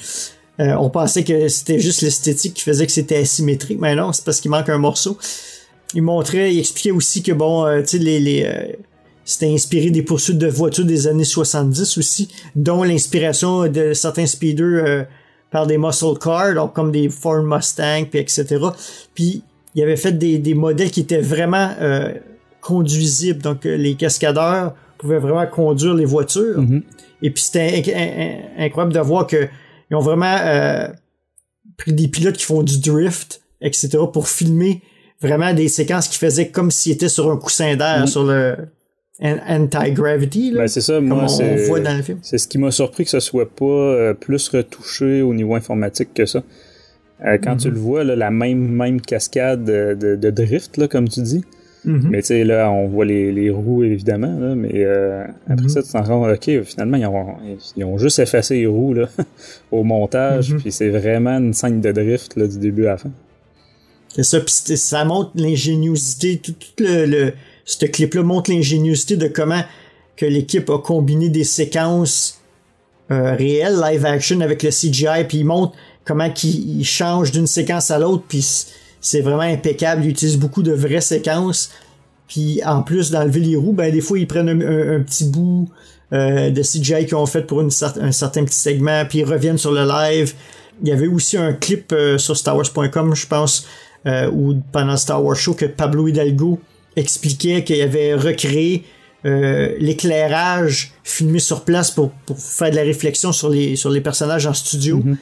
On pensait que c'était juste l'esthétique qui faisait que c'était asymétrique, mais non, c'est parce qu'il manque un morceau. Il expliquait aussi que tu sais, c'était inspiré des poursuites de voitures des années 70 aussi, dont l'inspiration de certains speeders par des muscle cars, donc comme des Ford Mustang, puis etc. Puis il avait fait des modèles qui étaient vraiment conduisibles, donc les cascadeurs pouvaient vraiment conduire les voitures. Et puis c'était incroyable de voir que ils ont vraiment pris des pilotes qui font du drift, etc. pour filmer vraiment des séquences qui faisaient comme s'ils étaient sur un coussin d'air, sur le anti-gravity. Là, c'est ça, moi, on voit dans le film. C'est ce qui m'a surpris que ce soit pas plus retouché au niveau informatique que ça. Quand tu le vois, là, la même cascade de drift, là, comme tu dis. Mais tu sais, là, on voit les roues, évidemment, là, mais après ça, tu t'en rends compte, OK, finalement, ils ont juste effacé les roues là, au montage, puis c'est vraiment une scène de drift là, du début à la fin. C'est ça, puis ça montre l'ingéniosité, tout ce clip-là montre l'ingéniosité de comment que l'équipe a combiné des séquences réelles, live action, avec le CGI, puis il montre comment il change d'une séquence à l'autre, puis c'est vraiment impeccable. Ils utilisent beaucoup de vraies séquences. Puis en plus d'enlever les roues, des fois ils prennent un petit bout de CGI qu'ils ont fait pour un certain petit segment, puis ils reviennent sur le live. Il y avait aussi un clip sur StarWars.com, je pense, où pendant le Star Wars Show, que Pablo Hidalgo expliquait qu'il avait recréé l'éclairage filmé sur place pour faire de la réflexion sur les personnages en studio. Mm-hmm.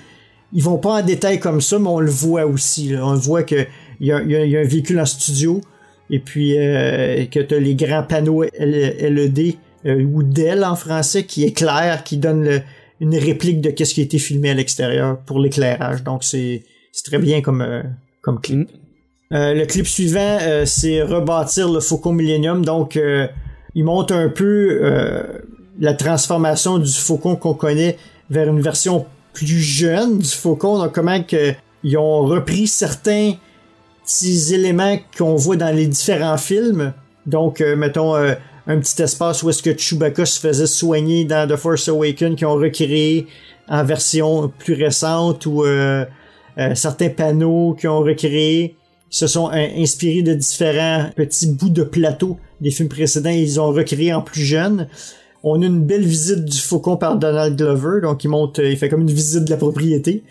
Ils vont pas en détail comme ça, mais on le voit aussi. Là. On le voit qu'il y a un véhicule en studio et puis que tu as les grands panneaux LED ou DEL en français qui éclairent, qui donnent une réplique de qu'est-ce qui a été filmé à l'extérieur pour l'éclairage. Donc c'est très bien comme clip. Le clip suivant, c'est rebâtir le Faucon Millennium. Donc il montre un peu la transformation du Faucon qu'on connaît vers une version plus jeune du Faucon, donc comment ils ont repris certains petits éléments qu'on voit dans les différents films. Donc, mettons, un petit espace où est-ce que Chewbacca se faisait soigner dans The Force Awakens, qu'ils ont recréé en version plus récente, ou certains panneaux qu'ils ont recréés, se sont inspirés de différents petits bouts de plateau des films précédents, ils ont recréé en plus jeune. On a une belle visite du Faucon par Donald Glover, donc il fait comme une visite de la propriété,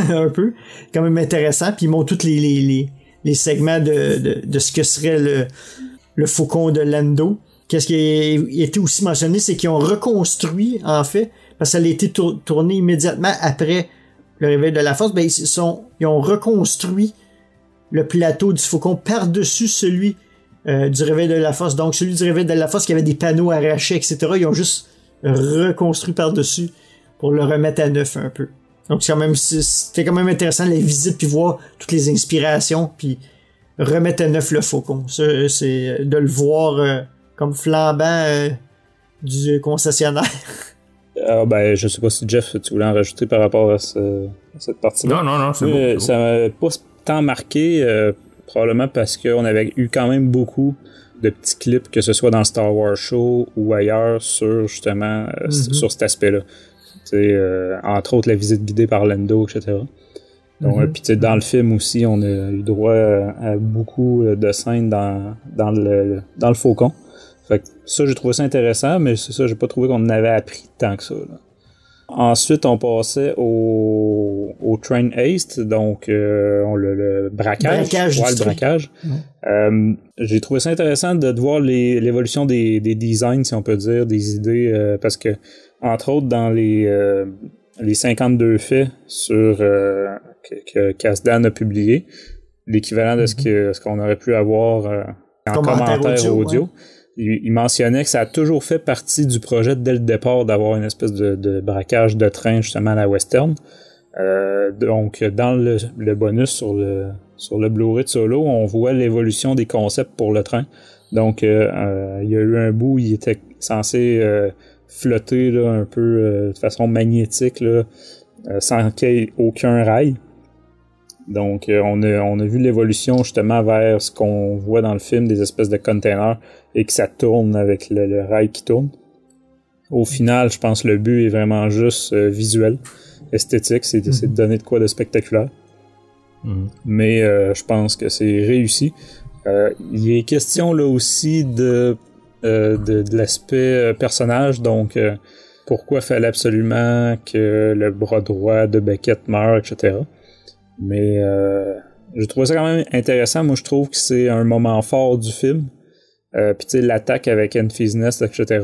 un peu, quand même intéressant, puis il montre tous les segments de ce que serait le Faucon de Lando. Qu'est-ce qui a été aussi mentionné, c'est qu'ils ont reconstruit, en fait, parce que ça a été tourné immédiatement après le réveil de la Force, ben ils ont reconstruit le plateau du Faucon par-dessus celui du réveil de la Force. Donc celui du réveil de la Force qui avait des panneaux arrachés, etc. Ils ont juste reconstruit par-dessus pour le remettre à neuf un peu. Donc c'était quand même intéressant les visites puis voir toutes les inspirations puis remettre à neuf le Faucon. Ça, c'est de le voir comme flambant du concessionnaire. Ben, je sais pas si Jeff, tu voulais en rajouter par rapport à cette partie-là. Non, c'est bon. Ça m'a pas tant marqué, probablement parce qu'on avait eu quand même beaucoup de petits clips, que ce soit dans le Star Wars Show ou ailleurs, sur justement sur cet aspect-là. Entre autres la visite guidée par Lando, etc. Donc, puis dans le film aussi, on a eu droit à beaucoup de scènes dans le Faucon. Fait que ça, j'ai trouvé ça intéressant, mais c'est ça, j'ai pas trouvé qu'on en avait appris tant que ça. Là. Ensuite, on passait au Train Haste, donc le braquage. Le braquage. J'ai trouvé ça intéressant de voir l'évolution des designs, si on peut dire, des idées, parce que, entre autres, dans les 52 faits que Kasdan a publié, l'équivalent de ce qu'on aurait pu avoir en commentaire audio. Ouais. Il mentionnait que ça a toujours fait partie du projet dès le départ d'avoir une espèce de braquage de train justement à la western. Donc dans le bonus sur le Blu-ray de Solo, on voit l'évolution des concepts pour le train. Donc il y a eu un bout où il était censé flotter là, un peu de façon magnétique là, sans qu'il y ait aucun rail. Donc, on a vu l'évolution justement vers ce qu'on voit dans le film, des espèces de containers, et que ça tourne avec le rail qui tourne. Au final, je pense que le but est vraiment juste visuel, esthétique, c'est de donner de quoi de spectaculaire. Mais je pense que c'est réussi. Il est question là aussi de l'aspect personnage, donc pourquoi fallait absolument que le bras droit de Beckett meure, etc. Mais je trouvais ça quand même intéressant. Moi, je trouve que c'est un moment fort du film. Puis tu sais, l'attaque avec Enfys Nest, etc.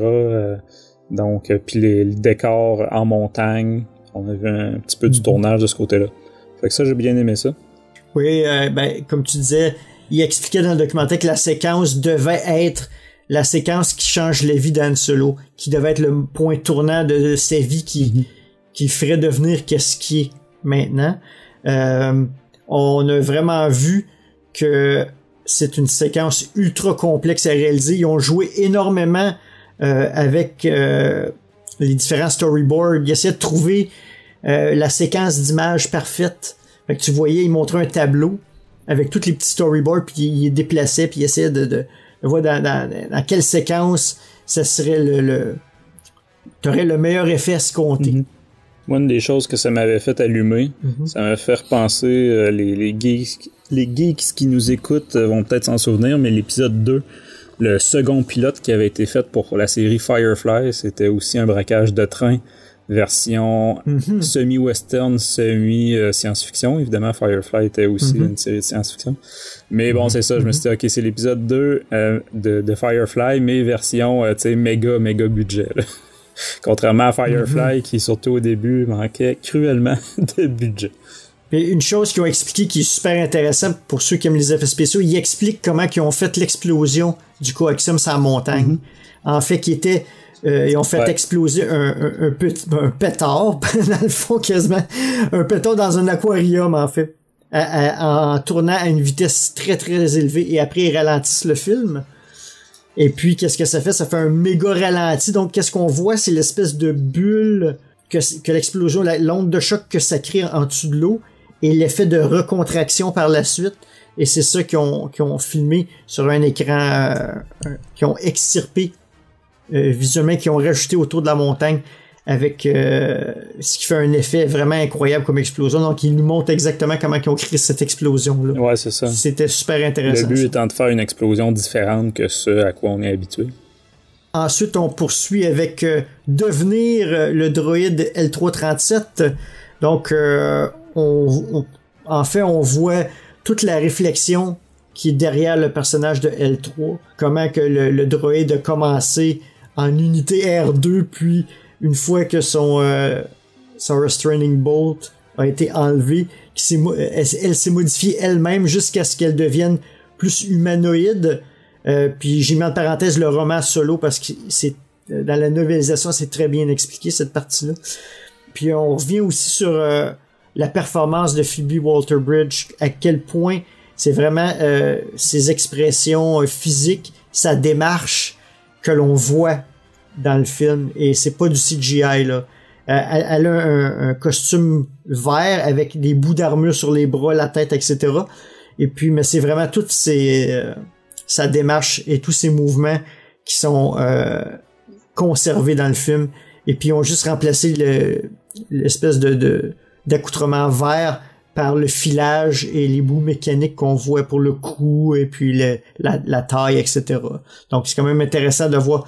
Donc, puis le décor en montagne. On a vu un petit peu du tournage de ce côté-là. Fait que ça, j'ai bien aimé ça. Oui, comme tu disais, il expliquait dans le documentaire que la séquence devait être la séquence qui change la vie d'Han Solo, qui devait être le point tournant de sa vie qui ferait devenir qu'est-ce qui est maintenant. On a vraiment vu que c'est une séquence ultra complexe à réaliser. Ils ont joué énormément avec les différents storyboards. Ils essayaient de trouver la séquence d'images parfaite. Fait que tu voyais, ils montraient un tableau avec tous les petits storyboards, puis ils déplaçaient, puis ils essayaient de voir dans quelle séquence ça serait t'aurais le meilleur effet escompté. Moi, une des choses que ça m'avait fait allumer, ça m'a fait repenser, les geeks qui nous écoutent vont peut-être s'en souvenir, mais l'épisode 2, le second pilote qui avait été fait pour la série Firefly, c'était aussi un braquage de train version semi-western, semi-science-fiction. Évidemment, Firefly était aussi une série de science-fiction. Mais bon, c'est ça, je me suis dit, ok, c'est l'épisode 2 de Firefly, mais version, tu sais, méga budget, là. Contrairement à Firefly, qui surtout au début manquait cruellement de budget. Et une chose qu'ils ont expliqué qui est super intéressante pour ceux qui aiment les effets spéciaux, ils expliquent comment ils ont fait l'explosion du coaxium sur la montagne. En fait, ils ont fait exploser un pétard, dans le fond quasiment, un pétard dans un aquarium en fait, en tournant à une vitesse très très élevée, et après ils ralentissent le film. Et puis qu'est-ce que ça fait? Ça fait un méga ralenti. Donc qu'est-ce qu'on voit? C'est l'espèce de bulle que l'explosion, l'onde de choc que ça crée en dessous de l'eau, et l'effet de recontraction par la suite. Et c'est ça qu'ils ont filmé sur un écran, qu'ils ont extirpé visuellement, qu'ils ont rajouté autour de la montagne, avec ce qui fait un effet vraiment incroyable comme explosion. Donc ils nous montrent exactement comment ils ont créé cette explosion-là. Ouais, c'est ça. C'était super intéressant. Le but étant de faire une explosion différente que ce à quoi on est habitué. Ensuite, on poursuit avec devenir le droïde L337. Donc, en fait, on voit toute la réflexion qui est derrière le personnage de L3. Comment que le droïde a commencé en unité R2, puis une fois que son restraining bolt a été enlevé, elle s'est modifiée elle-même jusqu'à ce qu'elle devienne plus humanoïde. Puis j'ai mis en parenthèse le roman Solo parce que c'est dans la novélisation, c'est très bien expliqué cette partie-là. Puis on revient aussi sur la performance de Phoebe Waller-Bridge, à quel point c'est vraiment ses expressions physiques, sa démarche que l'on voit dans le film, et c'est pas du CGI là. Elle a un costume vert avec des bouts d'armure sur les bras, la tête, etc. Et puis, mais c'est vraiment toutes sa démarche et tous ses mouvements qui sont conservés dans le film. Et puis, ils ont juste remplacé l'espèce d'accoutrement vert par le filage et les bouts mécaniques qu'on voit pour le cou et puis la taille, etc. Donc, c'est quand même intéressant de voir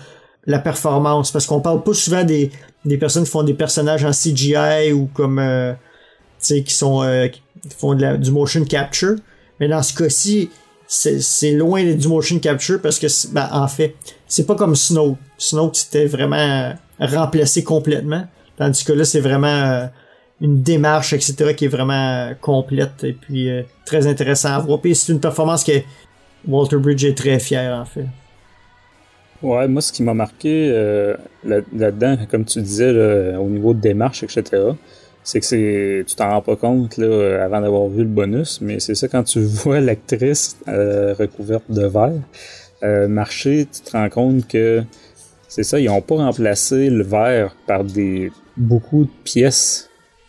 la performance, parce qu'on parle pas souvent des personnes qui font des personnages en CGI ou comme tu sais, qui font du motion capture, mais dans ce cas-ci c'est loin du motion capture, parce que en fait c'est pas comme Snoke c'était vraiment remplacé complètement, tandis que là c'est vraiment une démarche, etc., qui est vraiment complète et puis très intéressant à voir. Puis c'est une performance que Waller-Bridge est très fier en fait. Ouais, moi, ce qui m'a marqué là-dedans, comme tu disais, là, au niveau de démarche, etc., c'est que tu t'en rends pas compte là, avant d'avoir vu le bonus, mais c'est ça, quand tu vois l'actrice recouverte de verre marcher, tu te rends compte que c'est ça, ils ont pas remplacé le verre par beaucoup de pièces.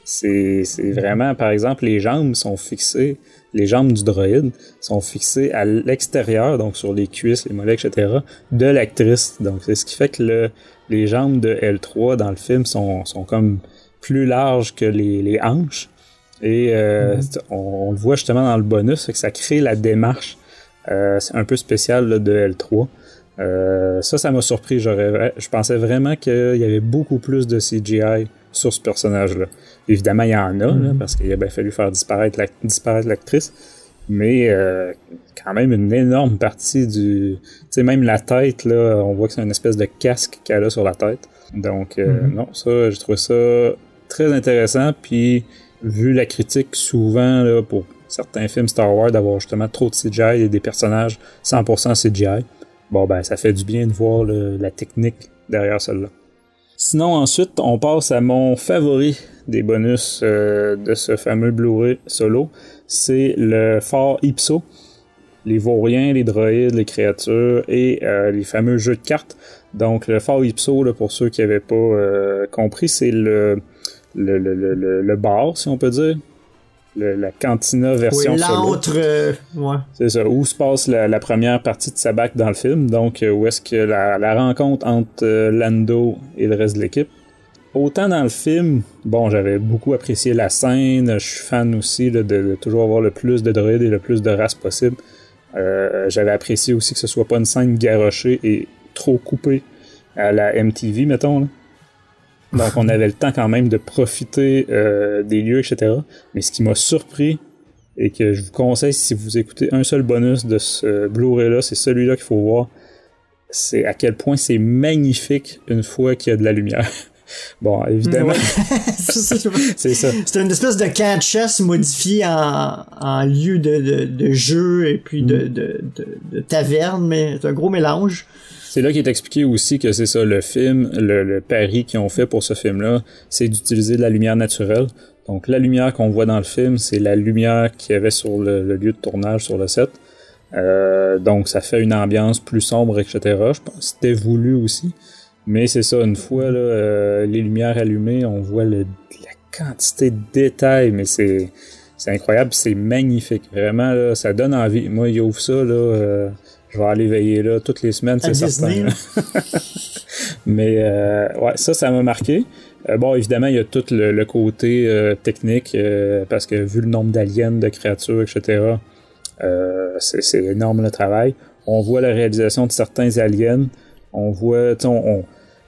C'est vraiment, par exemple, les jambes du droïde sont fixées à l'extérieur, donc sur les cuisses, les mollets, etc., de l'actrice. Donc, c'est ce qui fait que les jambes de L3 dans le film sont comme plus larges que les hanches. Et on le voit justement dans le bonus, c'est que ça crée la démarche c'est un peu spéciale là, de L3. Ça m'a surpris. Je pensais vraiment qu'il y avait beaucoup plus de CGI sur ce personnage-là. Évidemment, il y en a, là, parce qu'il a bien fallu faire disparaître l'actrice, mais quand même une énorme partie du... Tu sais, même la tête, là, on voit que c'est une espèce de casque qu'elle a sur la tête. Donc, non, ça, j'ai trouvé ça très intéressant, puis vu la critique souvent, là, pour certains films Star Wars, d'avoir justement trop de CGI et des personnages 100% CGI, bon, ben, ça fait du bien de voir la technique derrière celle-là. Sinon, ensuite, on passe à mon favori des bonus de ce fameux Blu-ray Solo. C'est le Fort Ipso. Les vauriens, les droïdes, les créatures et les fameux jeux de cartes. Donc, le Fort Ipso, là, pour ceux qui n'avaient pas compris, c'est le bar, si on peut dire. La cantina version Solo. Ouais. C'est ça, où se passe la première partie de Sabak dans le film, donc où est-ce que la rencontre entre Lando et le reste de l'équipe. Autant dans le film, bon, j'avais beaucoup apprécié la scène, je suis fan aussi là, de toujours avoir le plus de droïdes et le plus de races possible. J'avais apprécié aussi que ce soit pas une scène garochée et trop coupée à la MTV, mettons, là. Donc, on avait le temps quand même de profiter des lieux, etc. Mais ce qui m'a surpris et que je vous conseille, si vous écoutez un seul bonus de ce Blu-ray-là, c'est celui-là qu'il faut voir, c'est à quel point c'est magnifique une fois qu'il y a de la lumière. Bon, évidemment. Ouais. C'est ça. C'est une espèce de camp de chasse modifié en lieu de jeu et puis de taverne, mais c'est un gros mélange. C'est là qu'il est expliqué aussi que c'est ça, le film, le pari qu'ils ont fait pour ce film-là, c'est d'utiliser de la lumière naturelle. Donc la lumière qu'on voit dans le film, c'est la lumière qu'il y avait sur le lieu de tournage, sur le set. Donc ça fait une ambiance plus sombre, etc. Je pense que c'était voulu aussi. Mais c'est ça, une fois là, les lumières allumées, on voit la quantité de détails, mais c'est incroyable, c'est magnifique. Vraiment, là, ça donne envie. Moi, il ouvre ça, là, je vais aller veiller là toutes les semaines, c'est certain. Mais ouais, ça m'a marqué. Bon, évidemment, il y a tout le côté technique, parce que vu le nombre d'aliens, de créatures, etc., c'est énorme le travail. On voit la réalisation de certains aliens. On voit,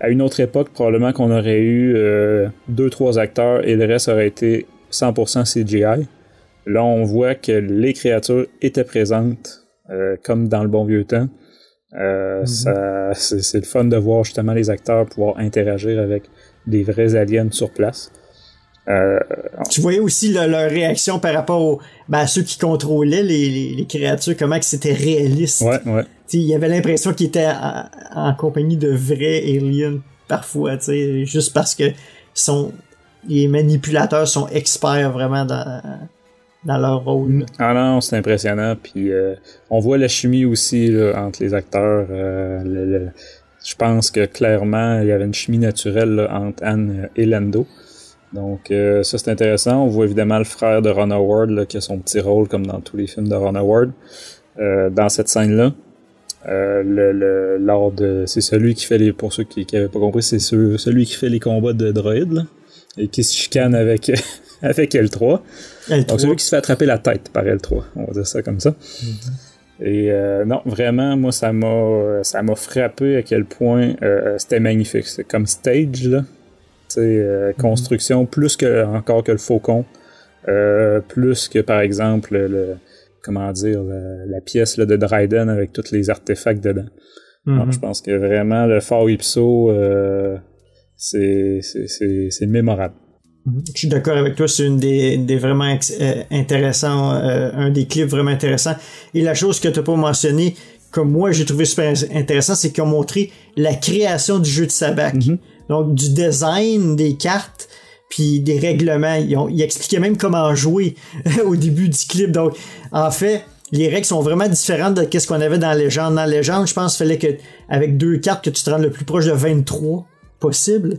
à une autre époque, probablement qu'on aurait eu 2-3 acteurs et le reste aurait été 100% CGI. Là, on voit que les créatures étaient présentes, comme dans le bon vieux temps. C'est le fun de voir justement les acteurs pouvoir interagir avec des vrais aliens sur place. Tu voyais aussi leur réaction par rapport à ceux qui contrôlaient les créatures, comment que c'était réaliste. Ouais. Il y avait l'impression qu'ils étaient en compagnie de vrais aliens parfois, juste parce que les manipulateurs sont experts vraiment dans leur rôle. Ah non, c'est impressionnant. Puis on voit la chimie aussi là, entre les acteurs. Je pense que clairement, il y avait une chimie naturelle là, entre Anne et Lando. Donc ça c'est intéressant. On voit évidemment le frère de Ron Howard là, qui a son petit rôle comme dans tous les films de Ron Howard dans cette scène-là. C'est celui qui fait pour ceux qui avaient pas compris, c'est celui qui fait les combats de droïdes là, et qui se chicane avec avec L3. Donc celui qui se fait attraper la tête par L3, on va dire ça comme ça. Et non, vraiment, moi ça m'a frappé à quel point c'était magnifique. C'est comme stage là. Construction plus que encore que le Faucon, plus que par exemple la pièce là, de Dryden avec tous les artefacts dedans. Donc, je pense que vraiment le Fort Ipso c'est mémorable. Je suis d'accord avec toi, c'est une des vraiment intéressants, un des clips vraiment intéressants. Et la chose que tu n'as pas mentionné, comme moi j'ai trouvé super intéressant, c'est qu'ils ont montré la création du jeu de Sabacc. Donc du design des cartes puis des règlements. Ils expliquaient même comment jouer au début du clip. Donc en fait, les règles sont vraiment différentes de ce qu'on avait dans Légende. Dans Légende, je pense qu'il fallait que avec 2 cartes que tu te rendes le plus proche de 23 possible.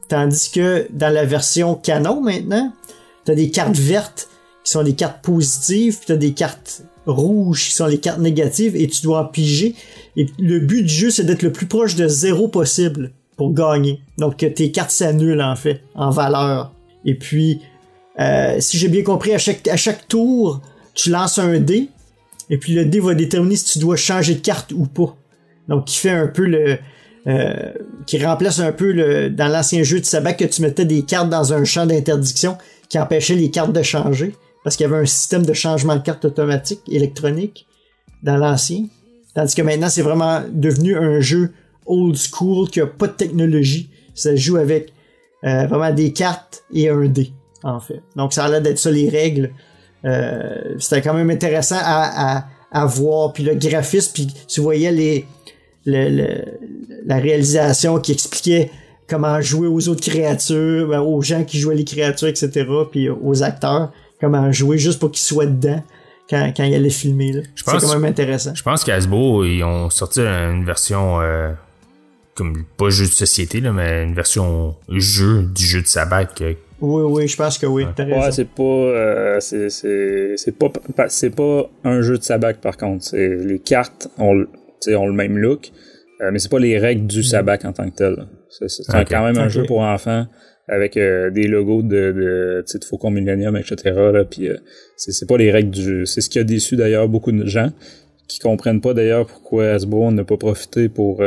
Tandis que dans la version canon maintenant, t'as des cartes vertes qui sont des cartes positives, puis t'as des cartes rouges qui sont les cartes négatives, et tu dois en piger. Et le but du jeu, c'est d'être le plus proche de 0 possible pour gagner. Donc que tes cartes s'annulent en fait, en valeur. Et puis, si j'ai bien compris, à chaque tour, tu lances un dé, et puis le dé va déterminer si tu dois changer de carte ou pas. Donc qui fait un peu qui remplace un peu dans l'ancien jeu de Sabacc que tu mettais des cartes dans un champ d'interdiction qui empêchait les cartes de changer parce qu'il y avait un système de changement de cartes automatique électronique dans l'ancien, tandis que maintenant c'est vraiment devenu un jeu old school qui a pas de technologie, ça joue avec vraiment des cartes et un dé en fait, donc ça a l'air d'être ça les règles. C'était quand même intéressant à voir, puis le graphisme, puis tu voyais la réalisation qui expliquait comment jouer aux autres créatures, aux gens qui jouaient les créatures, etc., puis aux acteurs, comment jouer juste pour qu'ils soient dedans quand ils allaient filmer. Là. C'est quand même intéressant. Je pense qu'Hasbro, ils ont sorti une version, comme pas jeu de société, là, mais une version du jeu de Sabacc. Oui, je pense que oui, t'as raison. Ouais, c'est pas un jeu de Sabacc par contre. Les cartes ont le même look, mais c'est pas les règles du Sabacc en tant que tel. C'est quand même un jeu pour enfants avec des logos de Faucon Millennium, etc. Là, puis c'est pas les règles du jeu. C'est ce qui a déçu d'ailleurs beaucoup de gens qui comprennent pas d'ailleurs pourquoi Hasbro n'a pas profité pour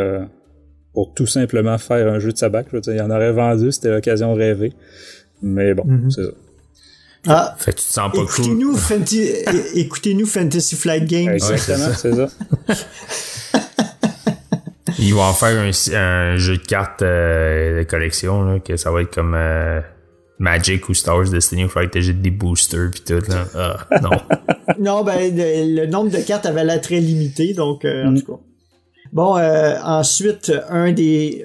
pour tout simplement faire un jeu de sabak. Il y en aurait vendu, c'était l'occasion rêvée. Mais bon, c'est ça. Ah, fait que tu te sens pas cool. Écoutez-nous Fantasy Flight Games. Exactement, c'est ça. Ils vont en faire un jeu de cartes de collection, là, que ça va être comme Magic ou Star Wars Destiny, il faudrait que t'achètes des boosters pis tout, là. Ah, non. Non, ben, le nombre de cartes avait l'air très limité, donc, en tout cas. Bon, ensuite, un des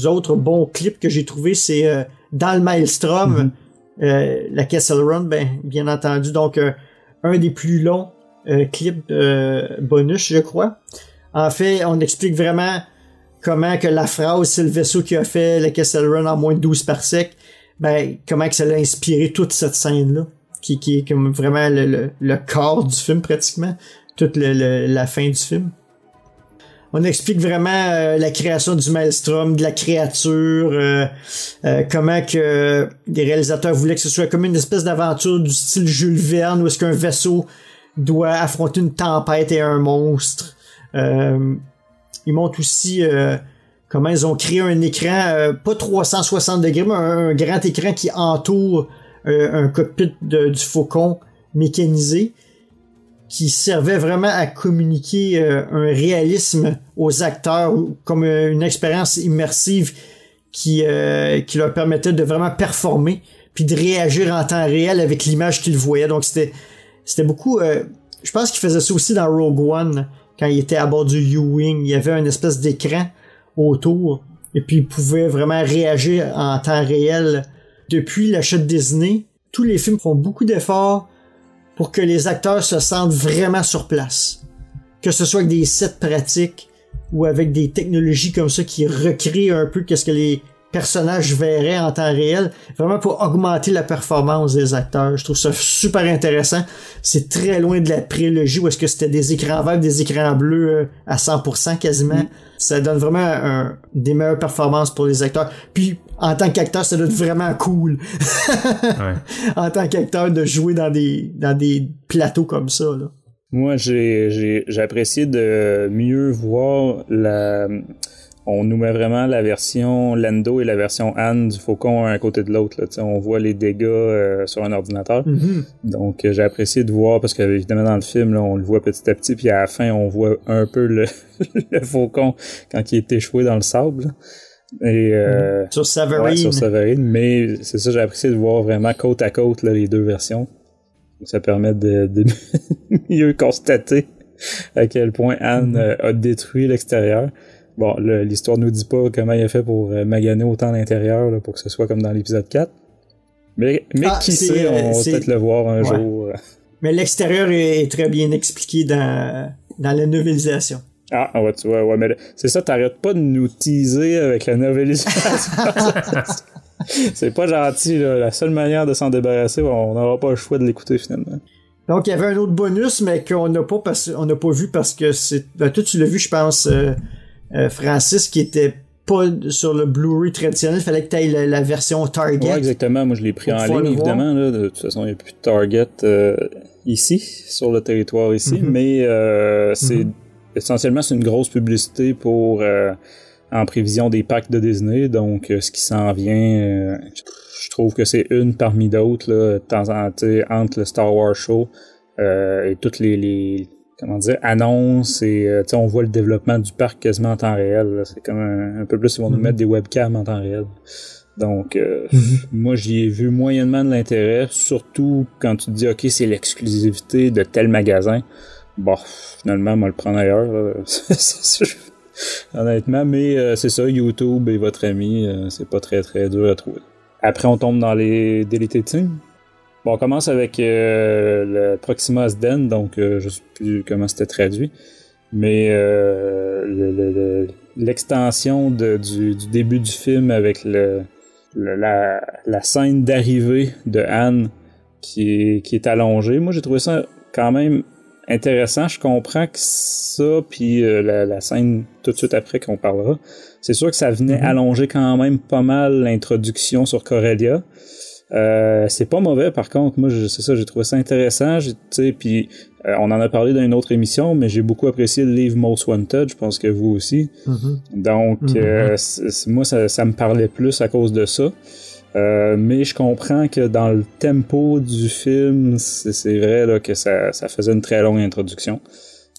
autres bons clips que j'ai trouvé, c'est dans le Maelstrom, la Kessel Run, bien entendu. Donc, un des plus longs clips bonus, je crois. En fait, on explique vraiment comment que la phrase, c'est le vaisseau qui a fait la Kessel Run en moins de 12 parsecs, comment que ça l'a inspiré toute cette scène-là, qui est comme vraiment le corps du film, pratiquement, toute la fin du film. On explique vraiment la création du Maelstrom, de la créature, comment que les réalisateurs voulaient que ce soit comme une espèce d'aventure du style Jules Verne, où est-ce qu'un vaisseau doit affronter une tempête et un monstre. Ils montrent aussi comment ils ont créé un écran, pas 360 degrés, mais un grand écran qui entoure un cockpit du Faucon mécanisé, qui servait vraiment à communiquer un réalisme aux acteurs, comme une expérience immersive qui leur permettait de vraiment performer, puis de réagir en temps réel avec l'image qu'ils voyaient. Donc c'était beaucoup... je pense qu'ils faisaient ça aussi dans Rogue One, quand il était à bord du U-Wing. Il y avait une espèce d'écran autour, et puis ils pouvaient vraiment réagir en temps réel. Depuis l'achat de Disney, tous les films font beaucoup d'efforts pour que les acteurs se sentent vraiment sur place. Que ce soit avec des sets pratiques ou avec des technologies comme ça qui recréent un peu qu'est-ce que les personnages verraient en temps réel, vraiment pour augmenter la performance des acteurs. Je trouve ça super intéressant. C'est très loin de la prélogie où est-ce que c'était des écrans verts, des écrans bleus à 100% quasiment. Ça donne vraiment des meilleures performances pour les acteurs. Puis, en tant qu'acteur, ça doit être vraiment cool. Ouais. En tant qu'acteur, de jouer dans des plateaux comme ça, là. Moi, j'ai apprécié de mieux voir on nous met vraiment la version Lando et la version Han du Faucon un à côté de l'autre. On voit les dégâts sur un ordinateur. Donc, j'ai apprécié de voir, parce qu'évidemment, dans le film, là, on le voit petit à petit, puis à la fin, on voit un peu le Faucon quand il est échoué dans le sable. Et, sur Savarine. Ouais, sur Savarine. Mais c'est ça, j'ai apprécié de voir vraiment côte à côte là, les deux versions. Ça permet de mieux constater à quel point Han a détruit l'extérieur. Bon, l'histoire nous dit pas comment il a fait pour maganer autant l'intérieur là, pour que ce soit comme dans l'épisode 4. Mais qui sait, on va peut-être le voir un jour. Mais l'extérieur est très bien expliqué dans la novélisation. Ah, ouais, tu vois, ouais, mais c'est ça, t'arrêtes pas de nous teaser avec la novélisation. C'est pas gentil, là. La seule manière de s'en débarrasser, on n'aura pas le choix de l'écouter finalement. Donc, il y avait un autre bonus, mais qu'on n'a pas vu parce que c'est... toi, tu l'as vu, je pense... Francis, qui était pas sur le Blu-ray traditionnel, il fallait que tu ailles la version Target. Ouais, exactement. Moi, je l'ai pris en ligne, évidemment. Là. De toute façon, il n'y a plus de Target ici, sur le territoire ici, mais essentiellement, c'est une grosse publicité pour en prévision des packs de Disney. Donc, ce qui s'en vient, je trouve que c'est une parmi d'autres, là, de temps en temps, entre le Star Wars Show et toutes les annonces et on voit le développement du parc quasiment en temps réel. Là. C'est comme un peu plus, ils vont nous mettre des webcams en temps réel. Donc, moi, j'y ai vu moyennement de l'intérêt, surtout quand tu te dis, OK, c'est l'exclusivité de tel magasin. Bon, finalement, on va le prendre ailleurs. Là. Honnêtement, mais c'est ça, YouTube est votre ami, c'est pas très, très dur à trouver. Après, on tombe dans les deleted scenes. Bon, on commence avec le Proxima Den, donc je sais plus comment c'était traduit, mais l'extension du début du film avec la scène d'arrivée de Han qui est allongée. Moi, j'ai trouvé ça quand même intéressant. Je comprends que ça, puis la scène tout de suite après qu'on parlera, c'est sûr que ça venait allonger quand même pas mal l'introduction sur Corellia. C'est pas mauvais, par contre. Moi, c'est ça, j'ai trouvé ça intéressant. Puis on en a parlé dans une autre émission, mais j'ai beaucoup apprécié le livre Most Wanted. Je pense que vous aussi. Donc, moi, ça me parlait plus à cause de ça. Mais je comprends que dans le tempo du film, c'est vrai là, que ça faisait une très longue introduction.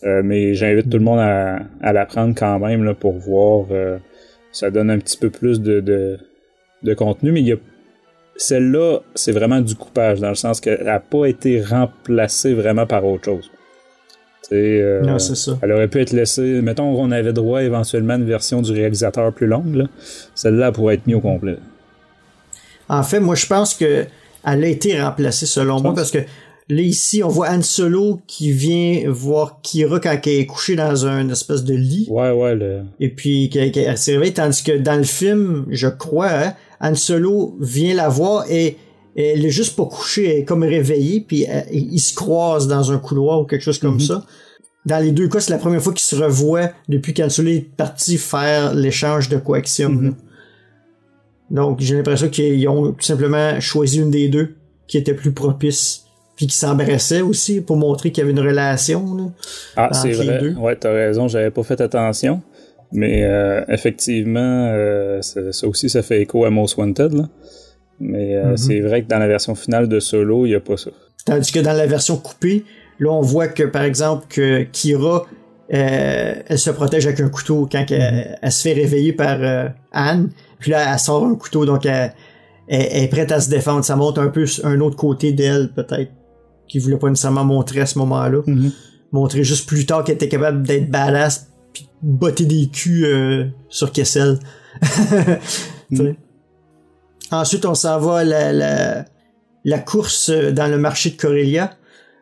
Mais j'invite tout le monde à la prendre quand même là, pour voir. Ça donne un petit peu plus de contenu, mais celle-là, c'est vraiment du coupage, dans le sens qu'elle n'a pas été remplacée vraiment par autre chose. Non, c'est ça. Elle aurait pu être laissée... Mettons qu'on avait droit éventuellement à une version du réalisateur plus longue. Là. Celle-là, elle pourrait être mise au complet. En fait, moi, je pense que elle a été remplacée, selon moi, parce que là, ici, on voit Han Solo qui vient voir Qi'ra quand elle est couchée dans un espèce de lit. Ouais. Et puis, qu'elle s'est réveillée, tandis que dans le film, je crois, hein, Han Solo vient la voir et elle est juste pas couchée, elle est comme réveillée, puis ils se croisent dans un couloir ou quelque chose comme ça. Dans les deux cas, c'est la première fois qu'ils se revoient depuis qu'Han Solo est parti faire l'échange de coaxium. Donc, j'ai l'impression qu'ils ont tout simplement choisi une des deux qui était plus propice, puis qui s'embrassaient aussi pour montrer qu'il y avait une relation là, c'est vrai. Deux. Ouais, t'as raison, j'avais pas fait attention. Mais effectivement, ça aussi, ça fait écho à Most Wanted. Là. Mais c'est vrai que dans la version finale de Solo, il n'y a pas ça. Tandis que dans la version coupée, là, on voit que, par exemple, que Qi'ra, elle se protège avec un couteau quand elle se fait réveiller par Anne. Puis là, elle sort un couteau, donc elle est prête à se défendre. Ça montre un peu un autre côté d'elle, peut-être, qu'il voulait pas nécessairement montrer à ce moment-là. Montrer juste plus tard qu'elle était capable d'être badass puis botter des culs sur Kessel. Ensuite, on s'en va à la course dans le marché de Corellia.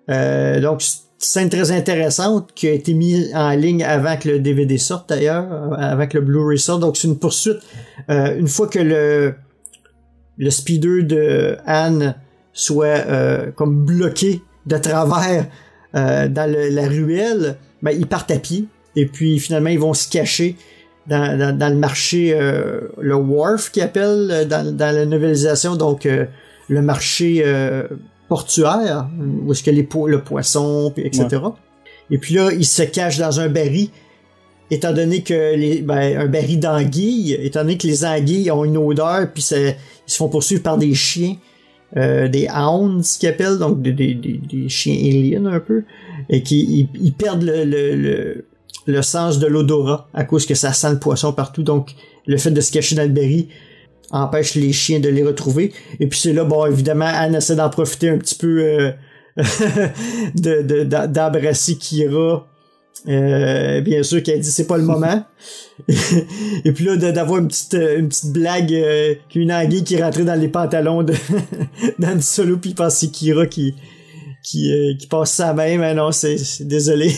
Donc, scène très intéressante qui a été mise en ligne avant que le DVD sorte d'ailleurs, avant que le Blu-ray sorte. Donc, c'est une poursuite. Une fois que le speeder de Anne soit comme bloqué de travers dans la ruelle, ben, ils partent à pied. Et puis finalement, ils vont se cacher dans le marché, le wharf qu'ils appellent dans la novélisation, donc le marché portuaire, où est-ce que le poisson, puis etc. Ouais. Et puis là, ils se cachent dans un baril, étant donné que un baril d'anguilles, étant donné que les anguilles ont une odeur, puis ils se font poursuivre par des chiens. Des hounds qu'ils appellent, donc des chiens aliens un peu, et qui ils perdent le sens de l'odorat à cause que ça sent le poisson partout. Donc le fait de se cacher dans le baril empêche les chiens de les retrouver. Et puis c'est là, bon, évidemment, Anne essaie d'en profiter un petit peu d'embrasser Qi'ra. Bien sûr qu'elle dit c'est pas le moment. Et puis là d'avoir une petite blague qu'une anguille qui est rentrée dans les pantalons d'Han Solo, puis il pense que c'est Qi'ra qui passe sa main, mais non, c'est désolé.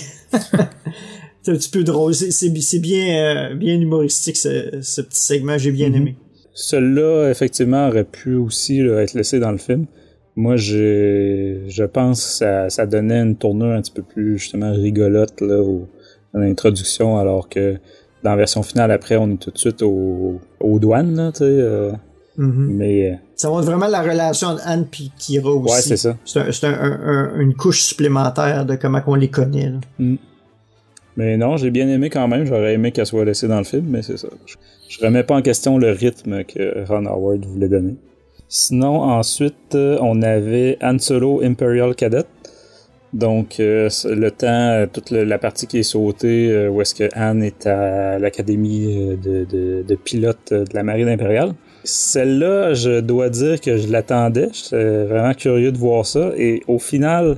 C'est un petit peu drôle, c'est bien humoristique ce petit segment, j'ai bien aimé. Celui-là effectivement aurait pu aussi là, être laissé dans le film. Moi, je pense que ça donnait une tournure un petit peu plus, justement, rigolote là, dans l'introduction, alors que dans la version finale, après, on est tout de suite aux douanes, là, tu sais. Mais... Ça montre vraiment la relation entre Anne et Qi'ra aussi. Ouais, c'est ça. C'est une couche supplémentaire de comment on les connaît, là. Mais non, j'ai bien aimé quand même. J'aurais aimé qu'elle soit laissée dans le film, mais c'est ça. Je remets pas en question le rythme que Ron Howard voulait donner. Sinon, ensuite, on avait Han Solo Imperial Cadet. Donc, le temps, toute la partie qui est sautée, où est-ce que Han est à l'académie de pilote de la marine impériale. Celle-là, je dois dire que je l'attendais. J'étais vraiment curieux de voir ça. Et au final,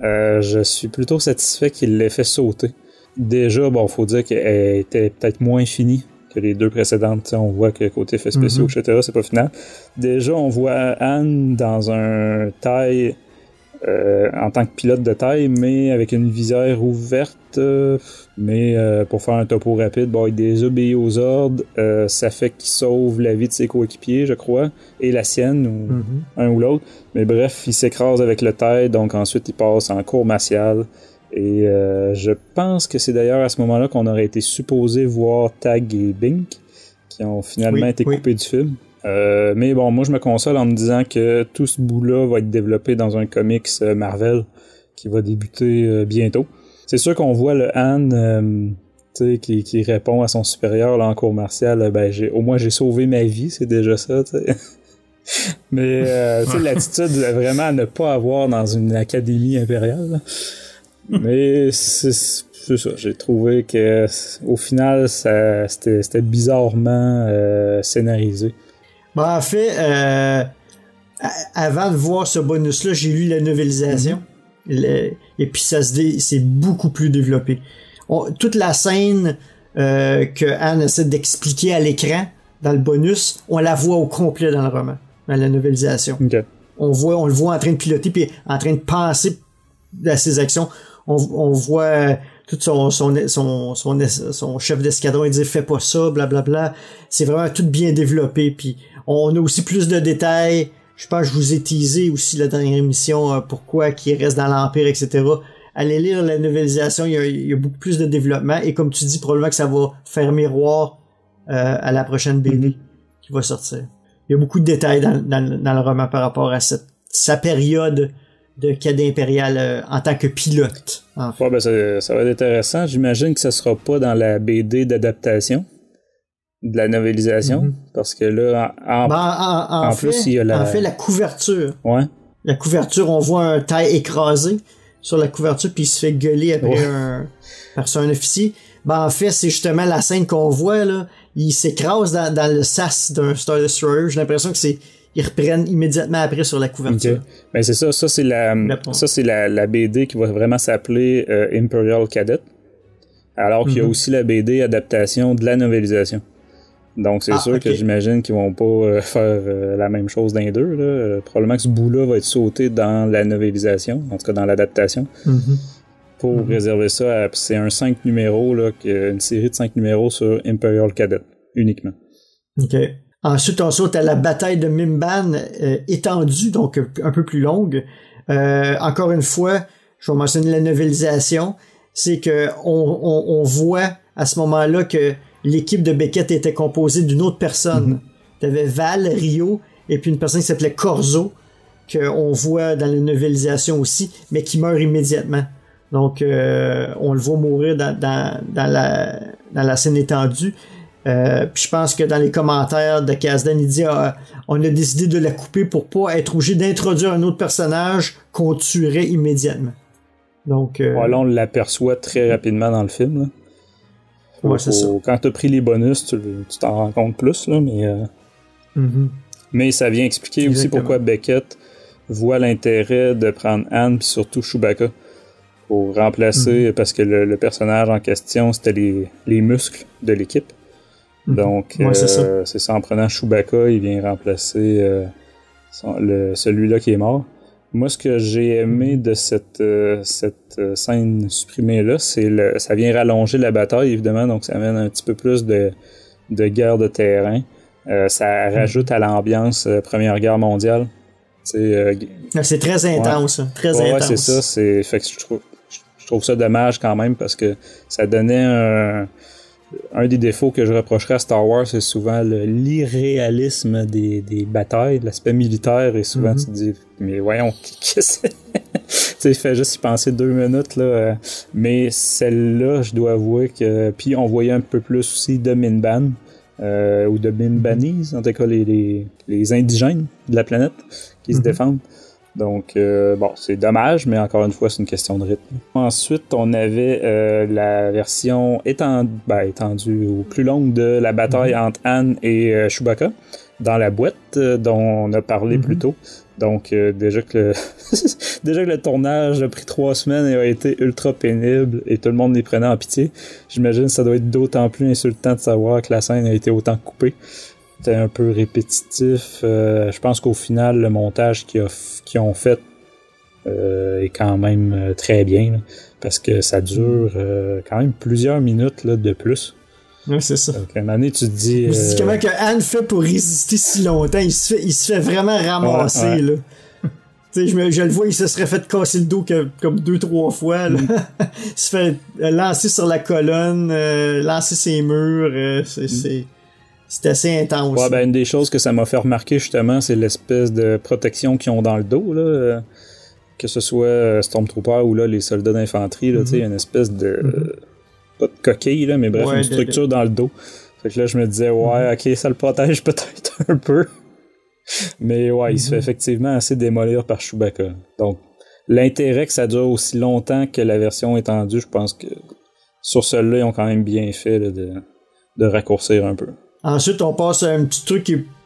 je suis plutôt satisfait qu'il l'ait fait sauter. Déjà, bon, faut dire qu'elle était peut-être moins finie que les deux précédentes. T'sais, on voit que côté effets spéciaux, etc., c'est pas final. Déjà, on voit Anne dans un taille en tant que pilote de taille, mais avec une visière ouverte. Mais pour faire un topo rapide, bon, il désobéit aux ordres. Ça fait qu'il sauve la vie de ses coéquipiers, je crois, et la sienne, ou un ou l'autre. Mais bref, il s'écrase avec le taille, donc ensuite il passe en cour martiale. Et je pense que c'est d'ailleurs à ce moment-là qu'on aurait été supposé voir Tag et Bink, qui ont finalement été coupés du film. Mais bon, moi je me console en me disant que tout ce bout-là va être développé dans un comics Marvel qui va débuter bientôt. C'est sûr qu'on voit le Han qui répond à son supérieur là, en cours martial, au moins j'ai sauvé ma vie, c'est déjà ça, t'sais. Mais l'attitude vraiment à ne pas avoir dans une académie impériale. Là. Mais c'est ça, j'ai trouvé que au final c'était bizarrement scénarisé. En fait, avant de voir ce bonus-là, j'ai lu la novélisation. Et puis c'est beaucoup plus développé. Toute la scène que Anne essaie d'expliquer à l'écran dans le bonus, on la voit au complet dans le roman, dans la novélisation. Okay. On le voit en train de piloter puis en train de penser à ses actions. On voit tout son chef d'escadron, il dit fais pas ça, blablabla. C'est vraiment tout bien développé. Puis on a aussi plus de détails. Je pense que je vous ai teasé aussi la dernière émission pourquoi qu'il reste dans l'Empire, etc. Allez lire la novélisation, il y a beaucoup plus de développement. Et comme tu dis, probablement que ça va faire miroir à la prochaine BD qui va sortir. Il y a beaucoup de détails dans le roman par rapport à sa période de cadet impérial en tant que pilote. En fait. Ouais, ça va être intéressant. J'imagine que ça sera pas dans la BD d'adaptation de la novélisation, parce que là, en plus, il y a la couverture. Ouais. La couverture, on voit un taille écrasé sur la couverture, puis il se fait gueuler après par un officier. En fait, c'est justement la scène qu'on voit, là. Il s'écrase dans le sas d'un Star Destroyer. J'ai l'impression que ils reprennent immédiatement après sur la couverture. Okay. Ben c'est ça c'est la BD qui va vraiment s'appeler Imperial Cadet. Alors qu'il y a aussi la BD adaptation de la novélisation. Donc c'est sûr que j'imagine qu'ils vont pas faire la même chose dans les deux. Là. Probablement que ce bout-là va être sauté dans la novélisation, en tout cas dans l'adaptation. Pour réserver ça c'est un 5 numéros, là, une série de 5 numéros sur Imperial Cadet uniquement. OK. Ensuite, on saute à la bataille de Mimban étendue, donc un peu plus longue. Encore une fois, je vais mentionner la novélisation. C'est que on voit à ce moment-là que l'équipe de Beckett était composée d'une autre personne. T'avais Val, Rio, et puis une personne qui s'appelait Corzo, qu'on voit dans la novélisation aussi, mais qui meurt immédiatement. Donc, on le voit mourir dans la scène étendue. Puis je pense que dans les commentaires de Kasdan, il dit on a décidé de la couper pour pas être obligé d'introduire un autre personnage qu'on tuerait immédiatement. Donc là on l'aperçoit très rapidement dans le film. Là. C'est ça. Quand t'as pris les bonus, tu t'en rends compte plus, là, mais ça vient expliquer aussi pourquoi Beckett voit l'intérêt de prendre Anne puis surtout Chewbacca pour remplacer, parce que le personnage en question c'était les muscles de l'équipe. Donc, c'est ça, en prenant Chewbacca, il vient remplacer celui-là qui est mort. Moi, ce que j'ai aimé de cette scène supprimée-là, ça vient rallonger la bataille, évidemment, donc ça amène un petit peu plus de guerre de terrain. Ça rajoute à l'ambiance Première Guerre mondiale. C'est très intense, très intense. Ouais, c'est ça. Fait que je trouve ça dommage quand même, parce que ça donnait un des défauts que je reprocherais à Star Wars, c'est souvent l'irréalisme des batailles, l'aspect militaire, et souvent tu te dis, mais voyons, qu'est-ce que c'est? Il fait juste y penser 2 minutes, là. Mais celle-là, je dois avouer que... Puis on voyait un peu plus aussi de Minban, ou de Minbanese, en tout cas les indigènes de la planète qui se défendent. Donc, c'est dommage, mais encore une fois, c'est une question de rythme. Ensuite, on avait la version étendue ou plus longue de la bataille entre Anne et Chewbacca dans la boîte dont on a parlé plus tôt. Donc, déjà que le tournage a pris 3 semaines et a été ultra pénible et tout le monde les prenait en pitié, j'imagine que ça doit être d'autant plus insultant de savoir que la scène a été autant coupée. C'était un peu répétitif. Je pense qu'au final, le montage qu'ils ont fait est quand même très bien, là, parce que ça dure quand même plusieurs minutes là, de plus. Oui, c'est ça. Donc, à un moment donné, tu te dis... comment que Anne fait pour résister si longtemps? Il se fait vraiment ramasser, là. Tu sais, je le vois, il se serait fait casser le dos comme 2-3 fois, là. Il se fait lancer sur la colonne, lancer ses murs, c'est assez intense. Ouais, ben une des choses que ça m'a fait remarquer justement, c'est l'espèce de protection qu'ils ont dans le dos, là. Que ce soit Stormtrooper ou là, les soldats d'infanterie, là, tu sais, il y a une espèce de... Pas de coquille, là, mais bref, une structure dans le dos. Fait que là, je me disais, ouais, ok, ça le protège peut-être un peu. Mais ouais, il se fait effectivement assez démolir par Chewbacca. Donc, l'intérêt que ça dure aussi longtemps que la version étendue, je pense que sur celle-là, ils ont quand même bien fait là, de raccourcir un peu. Ensuite, on passe à un petit truc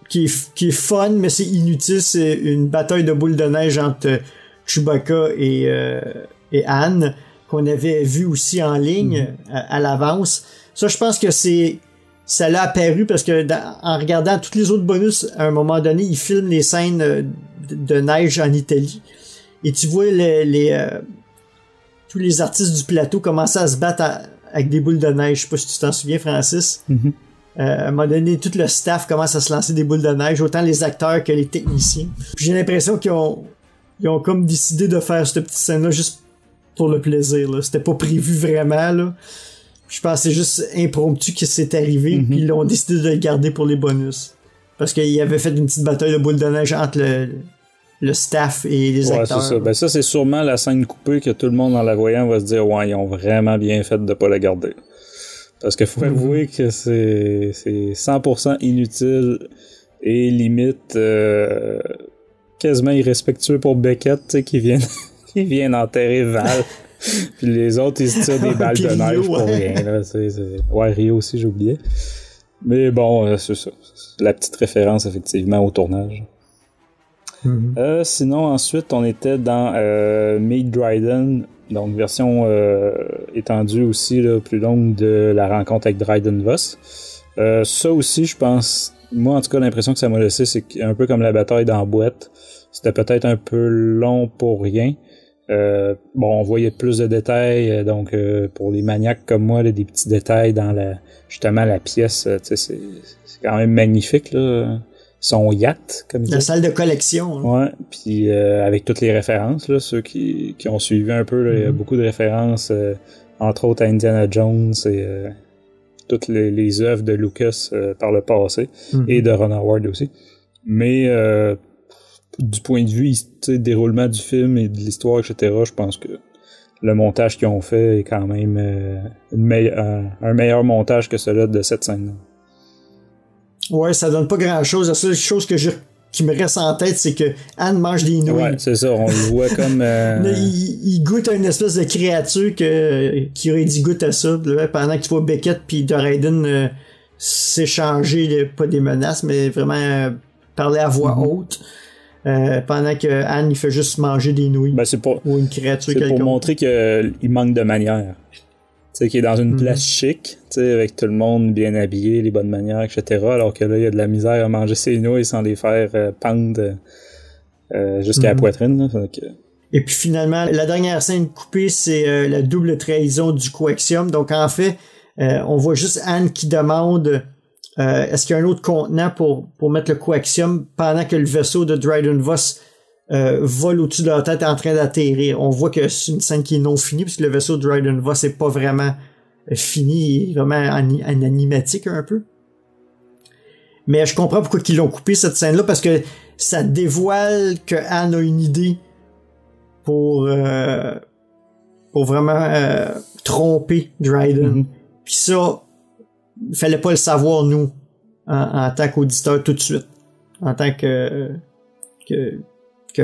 qui est fun, mais c'est inutile. C'est une bataille de boules de neige entre Chewbacca et Han, qu'on avait vu aussi en ligne à l'avance. Ça, je pense que ça l'a apparu parce que en regardant tous les autres bonus, à un moment donné, ils filment les scènes de neige en Italie. Et tu vois tous les artistes du plateau commencer à se battre avec des boules de neige. Je sais pas si tu t'en souviens, Francis. À un moment donné, tout le staff commence à se lancer des boules de neige, autant les acteurs que les techniciens. Puis j'ai l'impression qu'ils ont comme décidé de faire cette petite scène-là juste pour le plaisir. Là. C'était pas prévu vraiment. Là. Je pense que c'est juste impromptu que c'est arrivé, puis ils ont décidé de le garder pour les bonus. Parce qu'ils avaient fait une petite bataille de boules de neige entre le staff et les acteurs. C'est ça. Ben ça, c'est sûrement la scène coupée que tout le monde en la voyant va se dire « Ouais, ils ont vraiment bien fait de pas la garder. » Parce qu'il faut avouer que c'est 100% inutile et limite quasiment irrespectueux pour Beckett, tu sais, qui viennent enterrer Val. Puis les autres, ils se tirent des balles de neige pour rien. Là. Ouais, Rio aussi, j'ai oublié. Mais bon, c'est ça. C'est la petite référence, effectivement, au tournage. Sinon, ensuite, on était dans Meet Dryden, donc version étendue aussi, là, plus longue de la rencontre avec Dryden Voss. Ça aussi, je pense, moi en tout cas, l'impression que ça m'a laissé, c'est un peu comme la bataille dans la boîte. C'était peut-être un peu long pour rien. On voyait plus de détails, donc pour les maniaques comme moi, là, des petits détails dans justement la pièce, c'est quand même magnifique, là. Son yacht, comme la salle de collection. Hein. Ouais, puis avec toutes les références, là, ceux qui ont suivi un peu, là, il y a beaucoup de références, entre autres à Indiana Jones et toutes les œuvres de Lucas par le passé, et de Ron Howard aussi. Mais du point de vue déroulement du film et de l'histoire, etc., je pense que le montage qu'ils ont fait est quand même un meilleur montage que celui de cette scène-là. Ouais, ça donne pas grand-chose. La seule chose qui me reste en tête, c'est que Anne mange des nouilles. Ouais, c'est ça, on le voit comme... il goûte à une espèce de créature qui aurait dit goûte à ça, là, pendant que tu vois Beckett puis Dryden s'échanger, pas des menaces, mais vraiment parler à voix haute. Pendant que Anne, il fait juste manger des nouilles. Ou une créature quelconque. C'est pour montrer qu'il manque de manières. Tu sais, qu'il est dans une place chic, tu sais, avec tout le monde bien habillé, les bonnes manières, etc. Alors que là, il y a de la misère à manger ses nouilles sans les faire pendre jusqu'à la poitrine. Là, donc, Et puis finalement, la dernière scène coupée, c'est la double trahison du coaxium. Donc en fait, on voit juste Anne qui demande est-ce qu'il y a un autre contenant pour mettre le coaxium pendant que le vaisseau de Dryden Voss vole au-dessus de leur tête en train d'atterrir. On voit que c'est une scène qui est non finie puisque le vaisseau de Dryden Voss n'est pas vraiment fini, il est vraiment en animatique un peu. Mais je comprends pourquoi ils l'ont coupé cette scène-là parce que ça dévoile que Anne a une idée pour vraiment tromper Dryden. Puis ça, il fallait pas le savoir nous en tant qu'auditeur tout de suite. En tant que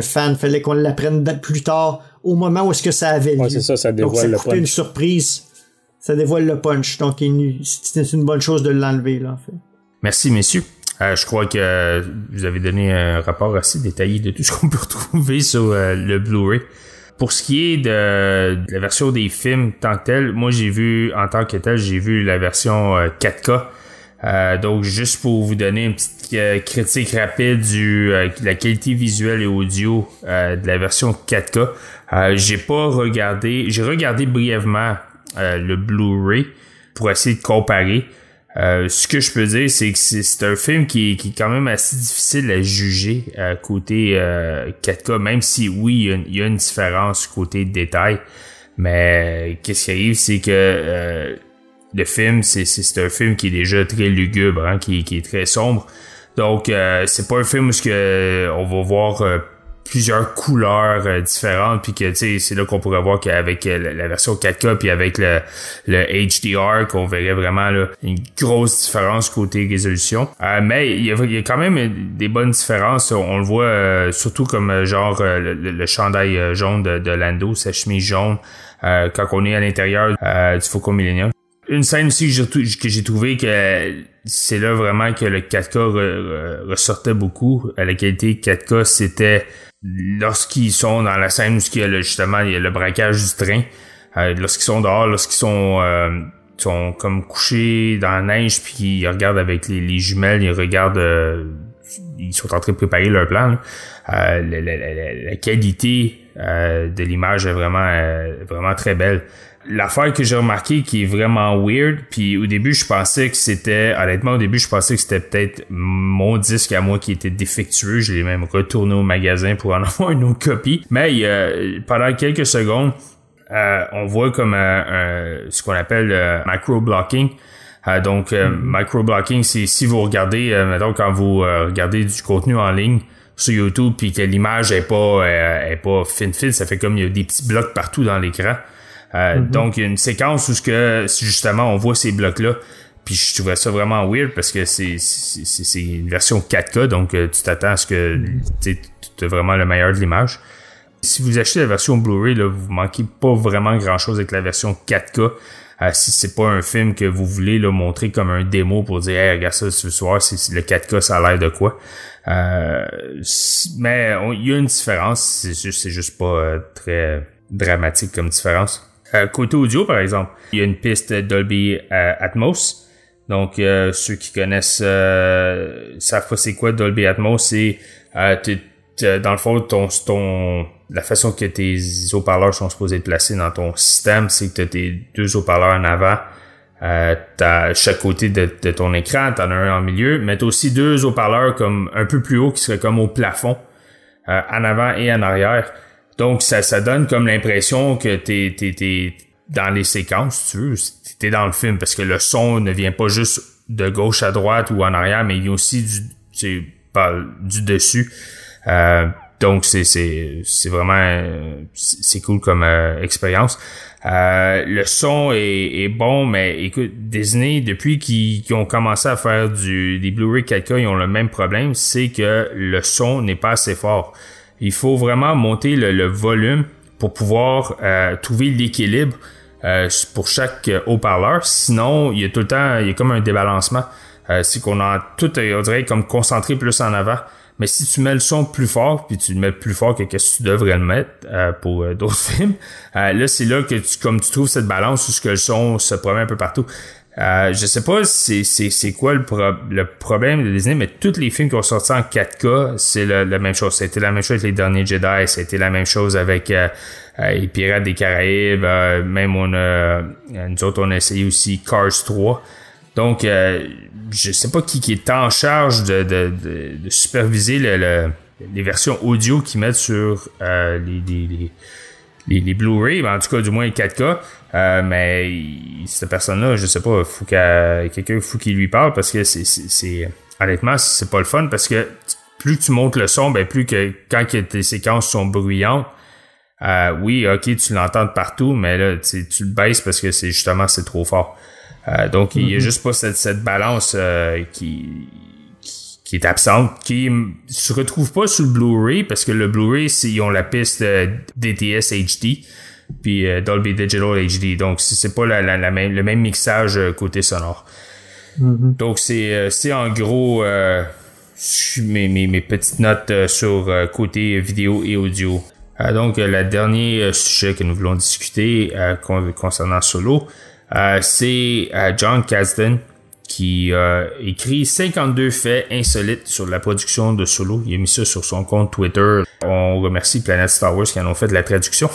fan, fallait qu'on l'apprenne plus tard au moment où est-ce que ça avait lieu. Ouais, c'est ça dévoile le punch. Une surprise, ça dévoile le punch. Donc c'est une bonne chose de l'enlever là en fait. Merci messieurs. Je crois que vous avez donné un rapport assez détaillé de tout ce qu'on peut retrouver sur le Blu-ray. Pour ce qui est de la version des films tant que tel, moi j'ai vu la version 4K. Donc juste pour vous donner une petite critique rapide de la qualité visuelle et audio de la version 4K. J'ai regardé brièvement le Blu-ray pour essayer de comparer. Ce que je peux dire, c'est que c'est un film qui est quand même assez difficile à juger côté 4K, même si oui, il y a une différence côté détail. Mais qu'est-ce qui arrive, c'est que le film, c'est un film qui est déjà très lugubre, hein, qui est très sombre. Donc, c'est pas un film où on va voir plusieurs couleurs différentes, puis que tu sais, c'est là qu'on pourrait voir qu'avec la version 4K puis avec le HDR, qu'on verrait vraiment là, une grosse différence côté résolution. Mais il y a quand même des bonnes différences. On le voit surtout comme genre le chandail jaune de Lando, sa chemise jaune, quand on est à l'intérieur du Faucon Millenium. Une scène aussi que j'ai trouvé que c'est là vraiment que le 4K ressortait beaucoup. La qualité 4K, c'était lorsqu'ils sont dans la scène où il y a le braquage du train. Lorsqu'ils sont dehors, lorsqu'ils sont comme couchés dans la neige, puis ils regardent avec les jumelles, ils sont en train de préparer leur plan. La qualité de l'image est vraiment très belle. L'affaire que j'ai remarqué qui est vraiment weird, puis au début je pensais que c'était peut-être mon disque à moi qui était défectueux. Je l'ai même retourné au magasin pour en avoir une autre copie. Mais pendant quelques secondes, on voit comme ce qu'on appelle micro-blocking. Micro-blocking, c'est si vous regardez, mettons quand vous regardez du contenu en ligne sur YouTube, puis que l'image est pas fine, ça fait comme il y a des petits blocs partout dans l'écran. Donc, il y a une séquence où justement on voit ces blocs-là. Puis je trouvais ça vraiment weird parce que c'est une version 4K, donc tu t'attends à ce que tu as vraiment le meilleur de l'image. Si vous achetez la version Blu-ray, là, vous manquez pas vraiment grand-chose avec la version 4K. Si c'est pas un film que vous voulez là, montrer comme un démo pour dire « Hey, regarde ça ce soir, le 4K, ça a l'air de quoi? » Mais il y a une différence, c'est juste pas très dramatique comme différence. Côté audio, par exemple, il y a une piste Dolby Atmos. Donc, ceux qui connaissent savent pas c'est quoi Dolby Atmos. C'est dans le fond, la façon que tes haut-parleurs sont supposés être placés dans ton système, c'est que tu as tes deux haut-parleurs en avant. T'as chaque côté de ton écran, t'en as un en milieu, mais t'as aussi deux haut-parleurs comme un peu plus haut qui seraient comme au plafond, en avant et en arrière. Donc, ça donne comme l'impression que t'es dans les séquences, si tu veux, t'es dans le film, parce que le son ne vient pas juste de gauche à droite ou en arrière, mais il y a aussi du dessus. Donc, c'est vraiment, c'est cool comme expérience. Le son est bon, mais écoute, Disney, depuis qu'ils ont commencé à faire des Blu-ray 4K, ils ont le même problème, c'est que le son n'est pas assez fort. Il faut vraiment monter le volume pour pouvoir trouver l'équilibre pour chaque haut-parleur. Sinon, il y a comme un débalancement. C'est qu'on a tout, on dirait, comme concentré plus en avant. Mais si tu mets le son plus fort, puis tu le mets plus fort que ce que tu devrais le mettre pour d'autres films, là, c'est là que tu trouves cette balance où le son se promène un peu partout. Je sais pas c'est quoi le problème de Disney, mais tous les films qui ont sorti en 4K, c'est la même chose. C'était la même chose avec les derniers Jedi, c'était la même chose avec les Pirates des Caraïbes, même nous autres on a essayé aussi Cars 3. Donc je sais pas qui est en charge de superviser les versions audio qu'ils mettent sur les Blu-ray, en tout cas du moins les 4K. Mais cette personne-là, je sais pas, quelqu'un qu'il lui parle, parce que c'est honnêtement, c'est pas le fun, parce que plus tu montes le son, ben plus que quand tes séquences sont bruyantes, oui, ok, tu l'entends de partout, mais là, tu le baisses parce que c'est trop fort. Donc, il y a juste pas cette balance qui est absente, qui se retrouve pas sur le Blu-ray, parce que le Blu-ray, ils ont la piste DTS HD, puis Dolby Digital HD. Donc, c'est pas le même mixage côté sonore. Donc, c'est en gros mes petites notes sur côté vidéo et audio. Donc, le dernier sujet que nous voulons discuter concernant Solo, c'est Jon Kasdan qui écrit 52 faits insolites sur la production de Solo. Il a mis ça sur son compte Twitter. On remercie Planète Star Wars qui en ont fait de la traduction.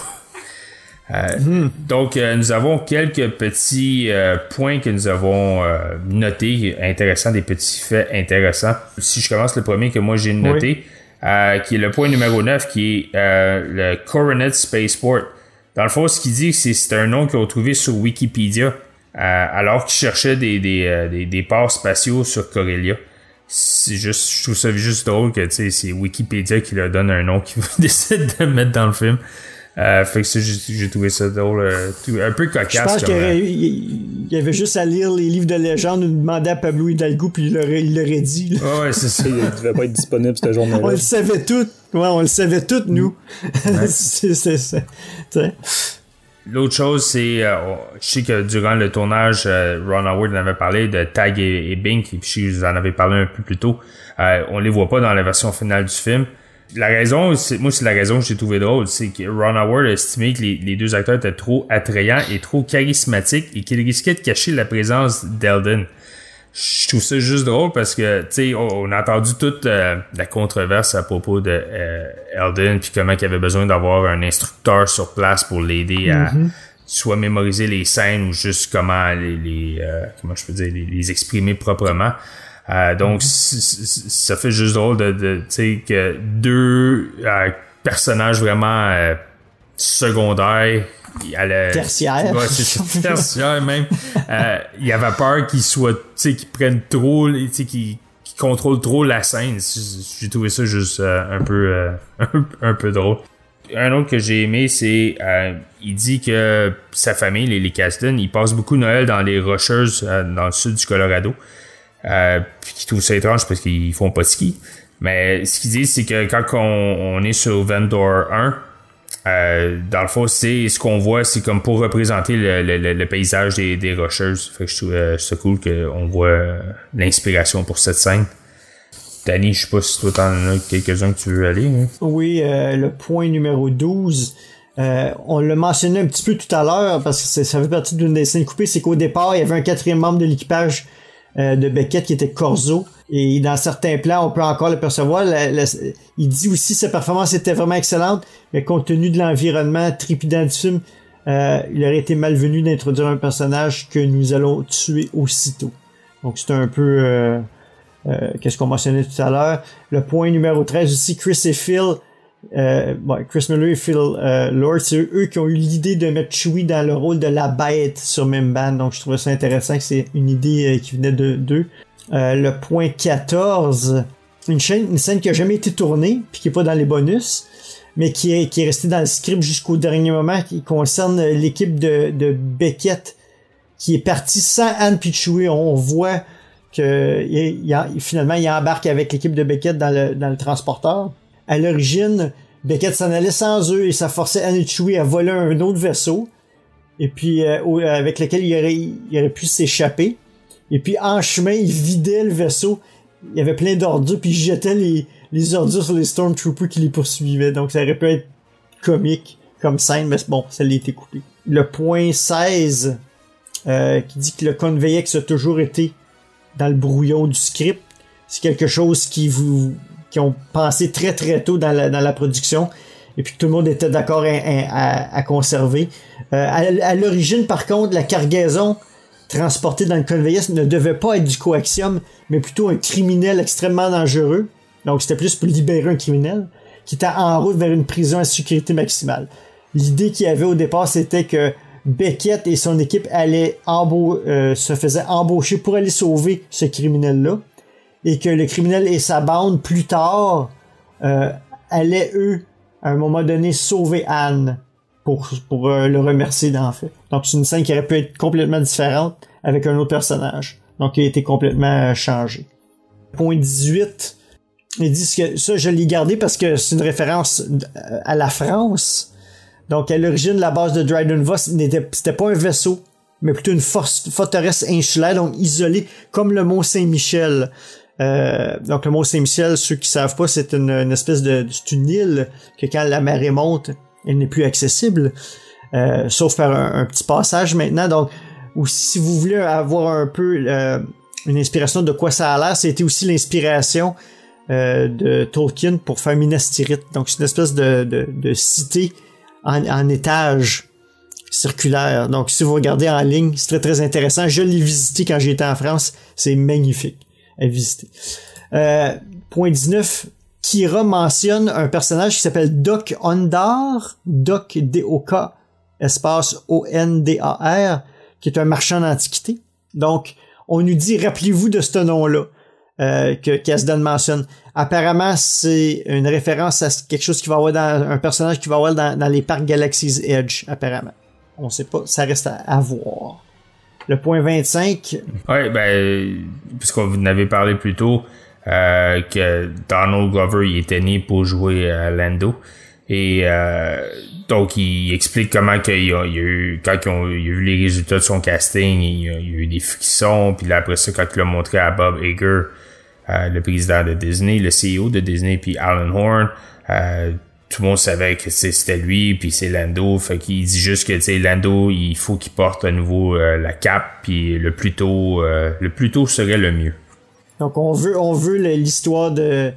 Donc, nous avons quelques petits points que nous avons notés, intéressants, des petits faits intéressants. Si je commence le premier que moi j'ai noté, qui est le point numéro 9, qui est le Coronet Spaceport. Dans le fond, ce qu'il dit, c'est un nom qu'ils ont trouvé sur Wikipédia. alors qu'il cherchait des ports spatiaux sur Corellia. Je trouve ça juste drôle que, tu sais, c'est Wikipédia qui leur donne un nom qu'ils décide de mettre dans le film. Fait que j'ai trouvé ça drôle, un peu cocasse. Je pense qu'il y avait juste à lire les livres de légende ou demander à Pablo Hidalgo puis il l'aurait dit. Là. Ouais, c'est ça. Il devait pas être disponible cette journée-là. On le savait tout. Ouais, on le savait tout, nous. Ouais. c'est ça. L'autre chose, c'est, je sais que durant le tournage, Ron Howard en avait parlé de Tag et Bink, et puis je vous en avais parlé un peu plus tôt. On les voit pas dans la version finale du film. La raison, c'est la raison que j'ai trouvé drôle, c'est que Ron Howard a estimé que les deux acteurs étaient trop attrayants et trop charismatiques et qu'ils risquaient de cacher la présence d'Eldon. Je trouve ça juste drôle parce que, tu sais, on a entendu toute la controverse à propos de Eldon puis comment il avait besoin d'avoir un instructeur sur place pour l'aider à soit mémoriser les scènes ou juste comment comment je peux dire, les exprimer proprement. Donc, ça fait juste drôle de tu sais, que deux personnages vraiment secondaires, tertiaire. Ouais, c'est tertiaire même. Il avait peur qu'ils soient, tu sais, qu'ils prennent trop, tu sais, qu'ils contrôlent trop la scène. J'ai trouvé ça juste un peu drôle. Un autre que j'ai aimé, c'est il dit que sa famille, les Kasdan, ils passent beaucoup Noël dans les Rocheuses dans le sud du Colorado. Puis qu'ils trouvent ça étrange parce qu'ils font pas de ski. Mais ce qu'ils disent, c'est que quand on est sur Vendor 1, dans le fond, c'est ce qu'on voit, c'est comme pour représenter le paysage des Rocheuses. Fait que je trouve ça cool qu'on voit l'inspiration pour cette scène. Danny, je sais pas si toi t'en as quelques-uns que tu veux aller. Hein? Oui, le point numéro 12. On l'a mentionné un petit peu tout à l'heure parce que ça fait partie d'une des scènes coupées, c'est qu'au départ, il y avait un quatrième membre de l'équipage de Beckett qui était Corzo, et dans certains plans on peut encore le percevoir. Il dit aussi que sa performance était vraiment excellente, mais compte tenu de l'environnement trépidant du film, il aurait été malvenu d'introduire un personnage que nous allons tuer aussitôt. Donc c'est un peu qu'est-ce qu'on mentionnait tout à l'heure. Le point numéro 13 aussi, Chris et Phil, Chris Miller et Phil Lord, c'est eux qui ont eu l'idée de mettre Chewie dans le rôle de la bête sur Mimban, donc je trouvais ça intéressant que c'est une idée qui venait d'eux. Le point 14, une scène qui a jamais été tournée puis qui est pas dans les bonus, mais qui est restée dans le script jusqu'au dernier moment, qui concerne l'équipe de Beckett qui est partie sans Anne puis Chewie. On voit que finalement il embarque avec l'équipe de Beckett dans le transporteur. À l'origine, Beckett s'en allait sans eux et ça forçait Anne et Chewie à voler un autre vaisseau, et puis avec lequel il aurait pu s'échapper. Et puis en chemin, il vidait le vaisseau. Il y avait plein d'ordures, puis il jetait les ordures sur les Stormtroopers qui les poursuivaient. Donc ça aurait pu être comique comme scène, mais bon, ça l'a été coupé. Le point 16, qui dit que le Conveyex a toujours été dans le brouillon du script. C'est quelque chose qui ont pensé très très tôt dans la production, et puis tout le monde était d'accord à conserver. À l'origine, par contre, la cargaison transportée dans le Conveyex ne devait pas être du coaxium, mais plutôt un criminel extrêmement dangereux. Donc c'était plus pour libérer un criminel qui était en route vers une prison à sécurité maximale. L'idée qu'il y avait au départ, c'était que Beckett et son équipe se faisaient embaucher pour aller sauver ce criminel-là, et que le criminel et sa bande, plus tard, allaient, eux, à un moment donné, sauver Anne pour le remercier, en fait. Donc, c'est une scène qui aurait pu être complètement différente avec un autre personnage. Donc, il a été complètement changé. Point 18, ils disent que ça, je l'ai gardé parce que c'est une référence à la France. Donc, à l'origine, la base de Dryden Voss c'était pas un vaisseau, mais plutôt une forteresse insulaire, donc isolée, comme le Mont Saint-Michel. Donc le Mont Saint-Michel, ceux qui savent pas, c'est une espèce c'est une île que quand la marée monte, elle n'est plus accessible, sauf par un petit passage maintenant. Donc, ou si vous voulez avoir un peu une inspiration de quoi ça a l'air, c'était aussi l'inspiration de Tolkien pour faire Minas Tirith. Donc c'est une espèce de cité en étage circulaire. Donc si vous regardez en ligne, c'est très très intéressant. Je l'ai visité quand j'étais en France, c'est magnifique à visiter. Point 19, Kira mentionne un personnage qui s'appelle Doc Ondar, Doc D-O-K, espace O-N-D-A-R, qui est un marchand d'antiquités. Donc, on nous dit, rappelez-vous de ce nom-là, que Kasdan mentionne. Apparemment, c'est une référence à quelque chose qui va avoir dans un personnage qui va avoir dans les parcs Galaxy's Edge, apparemment. On sait pas, ça reste à voir. Le point 25. Ouais, puisqu'on vous en avait parlé plus tôt, que Donald Glover, il était né pour jouer à Lando. Et donc, il explique comment qu'il y a eu, quand il a eu les résultats de son casting, il y a eu des frictions. Puis là, après ça, quand il l'a montré à Bob Iger, le président de Disney, le CEO de Disney, puis Alan Horn, tout le monde savait que c'était lui, puis c'est Lando. Fait qu'il dit juste que, tu sais, Lando, il faut qu'il porte à nouveau la cape, puis le plus tôt serait le mieux. Donc, on veut l'histoire de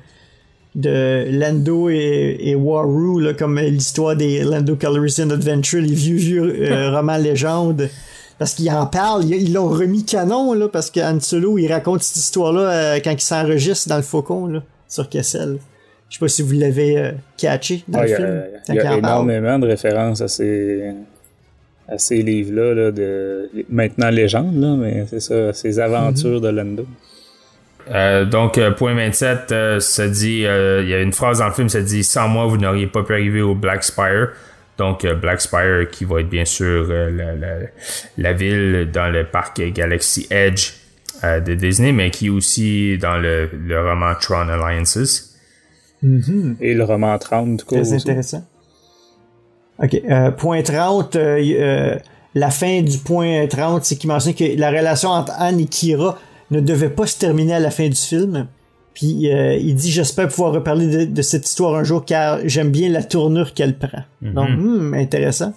Lando et Waru, là, comme l'histoire des Lando Calrissian Adventure, les vieux romans légendes. Parce qu'il en parle, ils l'ont remis canon, là, parce qu'Han Solo, il raconte cette histoire-là quand il s'enregistre dans le Faucon, là, sur Kessel. Je sais pas si vous l'avez catché dans le film. Il y a énormément de références à ces livres-là, là, de maintenant légendes, là, mais c'est ça, ces aventures de Lando. Donc, point 27, ça dit, il y a une phrase dans le film, ça dit « Sans moi, vous n'auriez pas pu arriver au Black Spire ». Donc, Black Spire qui va être bien sûr la ville dans le parc Galaxy Edge de Disney, mais qui est aussi dans le roman Tron Alliances. Mm-hmm. Et le roman 30, du coup. Très intéressant. OK. Point 30, la fin du point 30, c'est qu'il mentionne que la relation entre Anne et Kira ne devait pas se terminer à la fin du film. Puis il dit « J'espère pouvoir reparler de cette histoire un jour car j'aime bien la tournure qu'elle prend. Mm-hmm. » Donc, intéressant.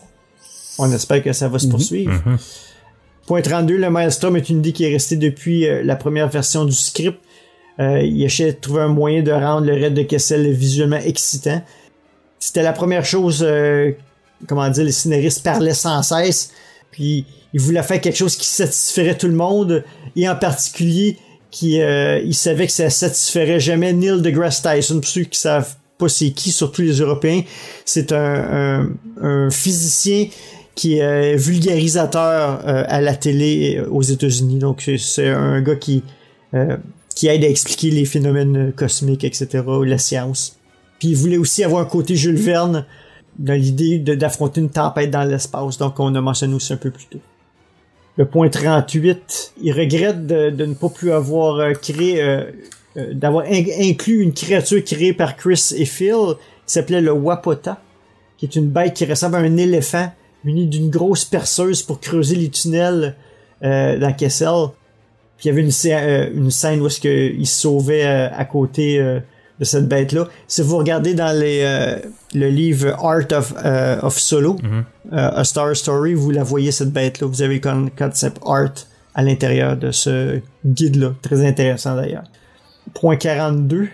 On espère que ça va se poursuivre. Mm-hmm. Point 32, le Maelstrom est une idée qui est restée depuis la première version du script. Il essaie de trouver un moyen de rendre le raid de Kessel visuellement excitant. C'était la première chose, les scénaristes parlaient sans cesse. Puis il voulait faire quelque chose qui satisferait tout le monde, et en particulier il savait que ça satisferait jamais Neil deGrasse Tyson. Pour ceux qui savent pas c'est qui, surtout les Européens, c'est un physicien qui est vulgarisateur à la télé aux États-Unis. Donc c'est un gars qui aide à expliquer les phénomènes cosmiques, etc., ou la science. Puis il voulait aussi avoir un côté Jules Verne dans l'idée d'affronter une tempête dans l'espace, donc on a mentionné aussi un peu plus tôt. Le point 38, il regrette de ne pas plus avoir créé, d'avoir inclus une créature créée par Chris et Phil, qui s'appelait le Wapota, qui est une bête qui ressemble à un éléphant, muni d'une grosse perceuse pour creuser les tunnels dans Kessel. Puis il y avait une scène où est-ce qu'il se sauvait à côté de cette bête-là. Si vous regardez dans le livre Art of Solo, A Star Story, vous la voyez, cette bête-là. Vous avez le concept art à l'intérieur de ce guide-là. Très intéressant d'ailleurs. Point 42.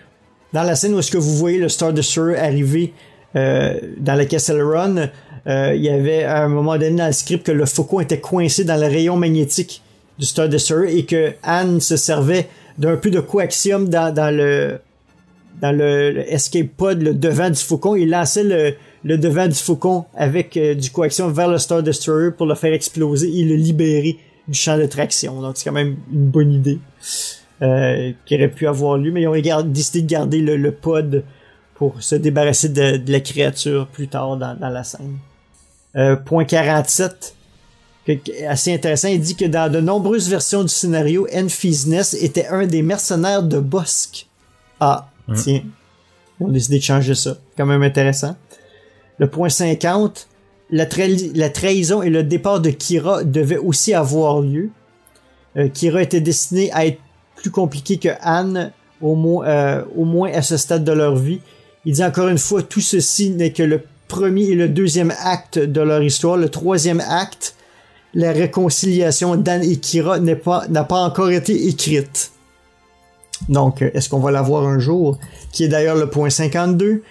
Dans la scène où est-ce que vous voyez le Star Destroyer arriver dans la Kessel Run, il y avait à un moment donné dans le script que le Faucon était coincé dans le rayon magnétique du Star Destroyer et que Anne se servait d'un peu de coaxium dans le escape pod, le devant du Faucon. Il lançait le devant du Faucon avec du coaxium vers le Star Destroyer pour le faire exploser et le libérer du champ de traction. Donc c'est quand même une bonne idée qui aurait pu avoir lieu, mais ils ont décidé de garder le pod pour se débarrasser de la créature plus tard dans la scène. Point 47, assez intéressant, il dit que dans de nombreuses versions du scénario, Enfys Nest était un des mercenaires de Bossk. Tiens, ils ont décidé de changer ça. Quand même intéressant. Le point 50, la trahison et le départ de Kira devaient aussi avoir lieu. Kira était destinée à être plus compliquée que Anne, au moins à ce stade de leur vie. Il dit encore une fois, tout ceci n'est que le premier et le deuxième acte de leur histoire. Le troisième acte, la réconciliation d'Anne et Kira n'a pas encore été écrite. Donc, est-ce qu'on va la voir un jour? Qui est d'ailleurs le point 52.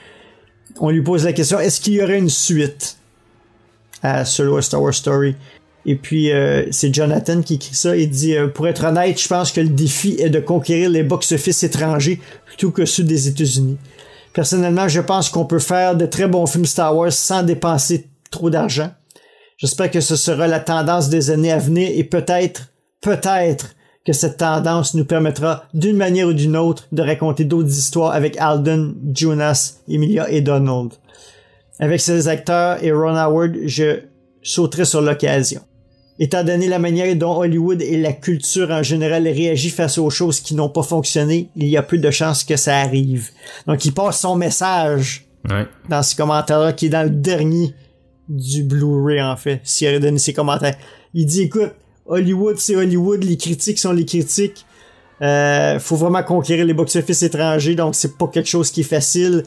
On lui pose la question, est-ce qu'il y aurait une suite à Solo A Star Wars Story? Et puis, c'est Jonathan qui écrit ça. Il dit, pour être honnête, je pense que le défi est de conquérir les box-office étrangers plutôt que ceux des États-Unis. Personnellement, je pense qu'on peut faire de très bons films Star Wars sans dépenser trop d'argent. J'espère que ce sera la tendance des années à venir et peut-être que cette tendance nous permettra d'une manière ou d'une autre de raconter d'autres histoires avec Alden, Jonas, Emilia et Donald. Avec ces acteurs et Ron Howard, je sauterai sur l'occasion. Étant donné la manière dont Hollywood et la culture en général réagit face aux choses qui n'ont pas fonctionné, il y a peu de chances que ça arrive. Donc il passe son message dans ce commentaire-là qui est dans le dernier du Blu-ray en fait, s'il aurait donné ses commentaires. Il dit écoute, Hollywood c'est Hollywood, les critiques sont les critiques. Faut vraiment conquérir les box-office étrangers, donc c'est pas quelque chose qui est facile.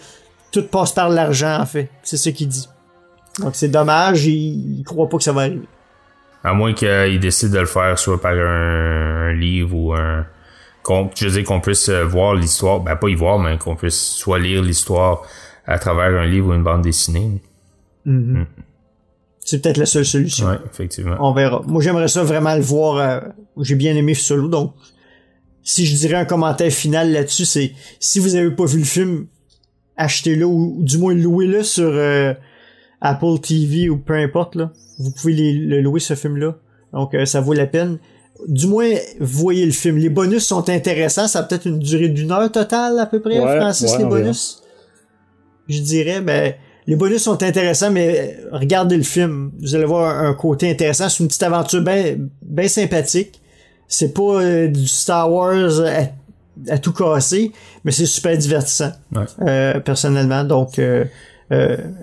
Tout passe par l'argent en fait, c'est ce qu'il dit. Donc c'est dommage, il croit pas que ça va arriver. À moins qu'il décide de le faire soit par un livre ou je veux dire qu'on puisse voir l'histoire, ben pas y voir, mais qu'on puisse soit lire l'histoire à travers un livre ou une bande dessinée. Mm-hmm. C'est peut-être la seule solution. Ouais, effectivement. On verra. Moi, j'aimerais ça vraiment le voir. J'ai bien aimé Solo, donc si je dirais un commentaire final là-dessus, c'est si vous avez pas vu le film, achetez-le ou du moins louez-le sur Apple TV ou peu importe là. Vous pouvez le louer ce film-là. Donc ça vaut la peine. Du moins, voyez le film. Les bonus sont intéressants. Ça a peut-être une durée d'1 heure totale à peu près, Francis, les bonus. Je dirais, ben, les bonus sont intéressants, mais regardez le film. Vous allez voir un côté intéressant. C'est une petite aventure bien sympathique. C'est pas du Star Wars à tout casser, mais c'est super divertissant, personnellement. Donc,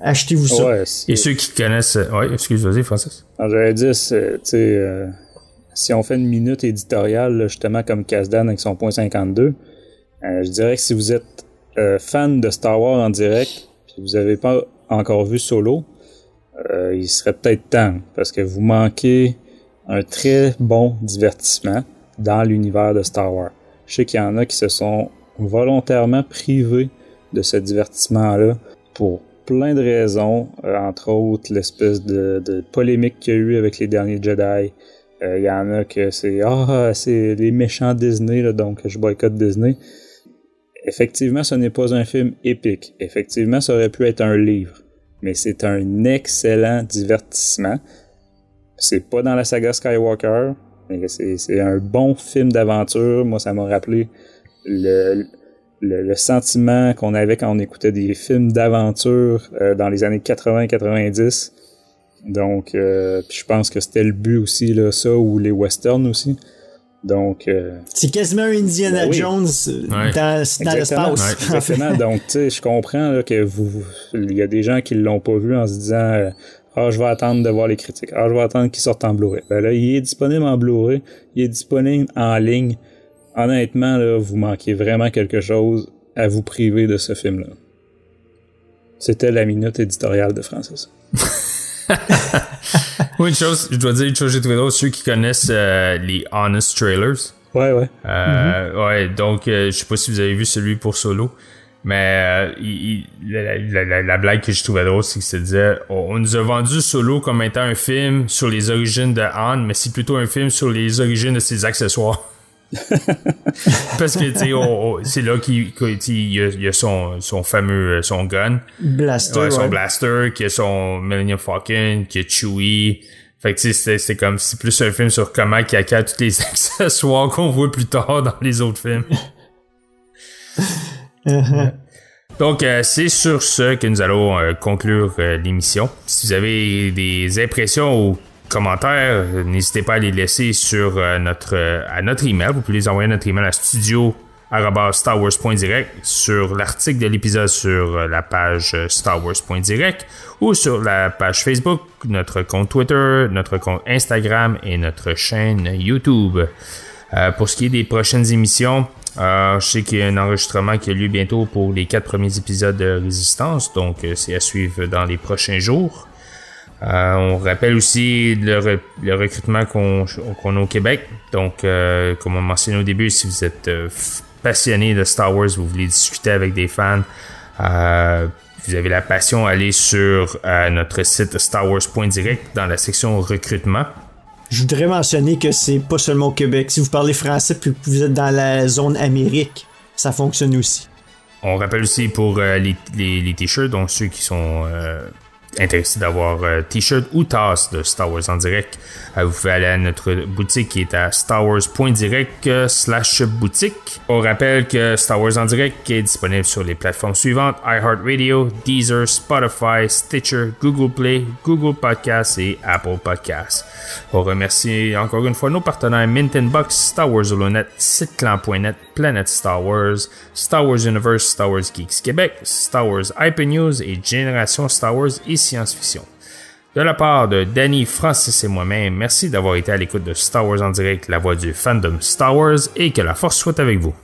achetez-vous ça. Ouais, et ceux qui connaissent... Ouais, excuse-moi, Francis. J'allais dire, tu sais... si on fait une minute éditoriale, justement, comme Kasdan avec son point 52, je dirais que si vous êtes fan de Star Wars en direct, puis vous n'avez pas encore vu Solo, il serait peut-être temps, parce que vous manquez un très bon divertissement dans l'univers de Star Wars. Je sais qu'il y en a qui se sont volontairement privés de ce divertissement-là pour plein de raisons, entre autres l'espèce de polémique qu'il y a eu avec les derniers Jedi. Il y en a que c'est les méchants Disney, là, donc je boycotte Disney. Effectivement, ce n'est pas un film épique. Effectivement, ça aurait pu être un livre. Mais c'est un excellent divertissement. C'est pas dans la saga Skywalker, mais c'est un bon film d'aventure. Moi, ça m'a rappelé le sentiment qu'on avait quand on écoutait des films d'aventure dans les années 80-90. Donc, je pense que c'était le but aussi, là, ça, ou les westerns aussi. Donc, c'est quasiment un Indiana Jones dans l'espace. Ouais, exactement. Donc, tu sais, je comprends là, que il y a des gens qui l'ont pas vu en se disant je vais attendre de voir les critiques. Je vais attendre qu'il sorte en Blu-ray. Ben là, il est disponible en Blu-ray. Il est disponible en ligne. Honnêtement, là, vous manquez vraiment quelque chose à vous priver de ce film-là. C'était la minute éditoriale de Francis. Oui, je dois dire une chose que j'ai trouvé drôle, ceux qui connaissent les Honest Trailers. Ouais. Ouais, donc je sais pas si vous avez vu celui pour Solo, mais la blague que je trouvais drôle, c'est que ça disait on nous a vendu Solo comme étant un film sur les origines de Han, mais c'est plutôt un film sur les origines de ses accessoires. Parce que tu sais c'est là qu'il y a son fameux son gun blaster, son blaster, qui a son Millennium Falcon, qui a Chewie. Fait que tu sais c'est comme c'est plus un film sur comment il acquiert tous les accessoires qu'on voit plus tard dans les autres films. Donc c'est sur ce que nous allons conclure l'émission. Si vous avez des impressions ou commentaires, n'hésitez pas à les laisser sur à notre email. Vous pouvez les envoyer à notre email à studio@starwars.direct, sur l'article de l'épisode sur la page starwars.direct ou sur la page Facebook, notre compte Twitter, notre compte Instagram et notre chaîne YouTube. Pour ce qui est des prochaines émissions, je sais qu'il y a un enregistrement qui a lieu bientôt pour les 4 premiers épisodes de Résistance, donc c'est à suivre dans les prochains jours. On rappelle aussi le recrutement qu'on a au Québec. Donc, comme on mentionné au début, si vous êtes passionné de Star Wars, vous voulez discuter avec des fans, vous avez la passion, allez sur notre site starwars.direct dans la section recrutement. Je voudrais mentionner que c'est pas seulement au Québec. Si vous parlez français puis que vous êtes dans la zone Amérique, ça fonctionne aussi. On rappelle aussi pour les t-shirts, donc ceux qui sont intéressé d'avoir t-shirt ou tasse de Star Wars en direct, vous pouvez aller à notre boutique qui est à starwars.direct/boutique. On rappelle que Star Wars en direct est disponible sur les plateformes suivantes: iHeartRadio, Deezer, Spotify, Stitcher, Google Play, Google Podcasts et Apple Podcasts. On remercie encore une fois nos partenaires Mint & Box, Star Wars Holonet, siteclan.net, Planet Star Wars, Star Wars Universe, Star Wars Geeks Québec, Star Wars Hype News et Génération Star Wars et Science-Fiction. De la part de Danny, Francis et moi-même, merci d'avoir été à l'écoute de Star Wars en direct, la voix du fandom Star Wars, et que la force soit avec vous.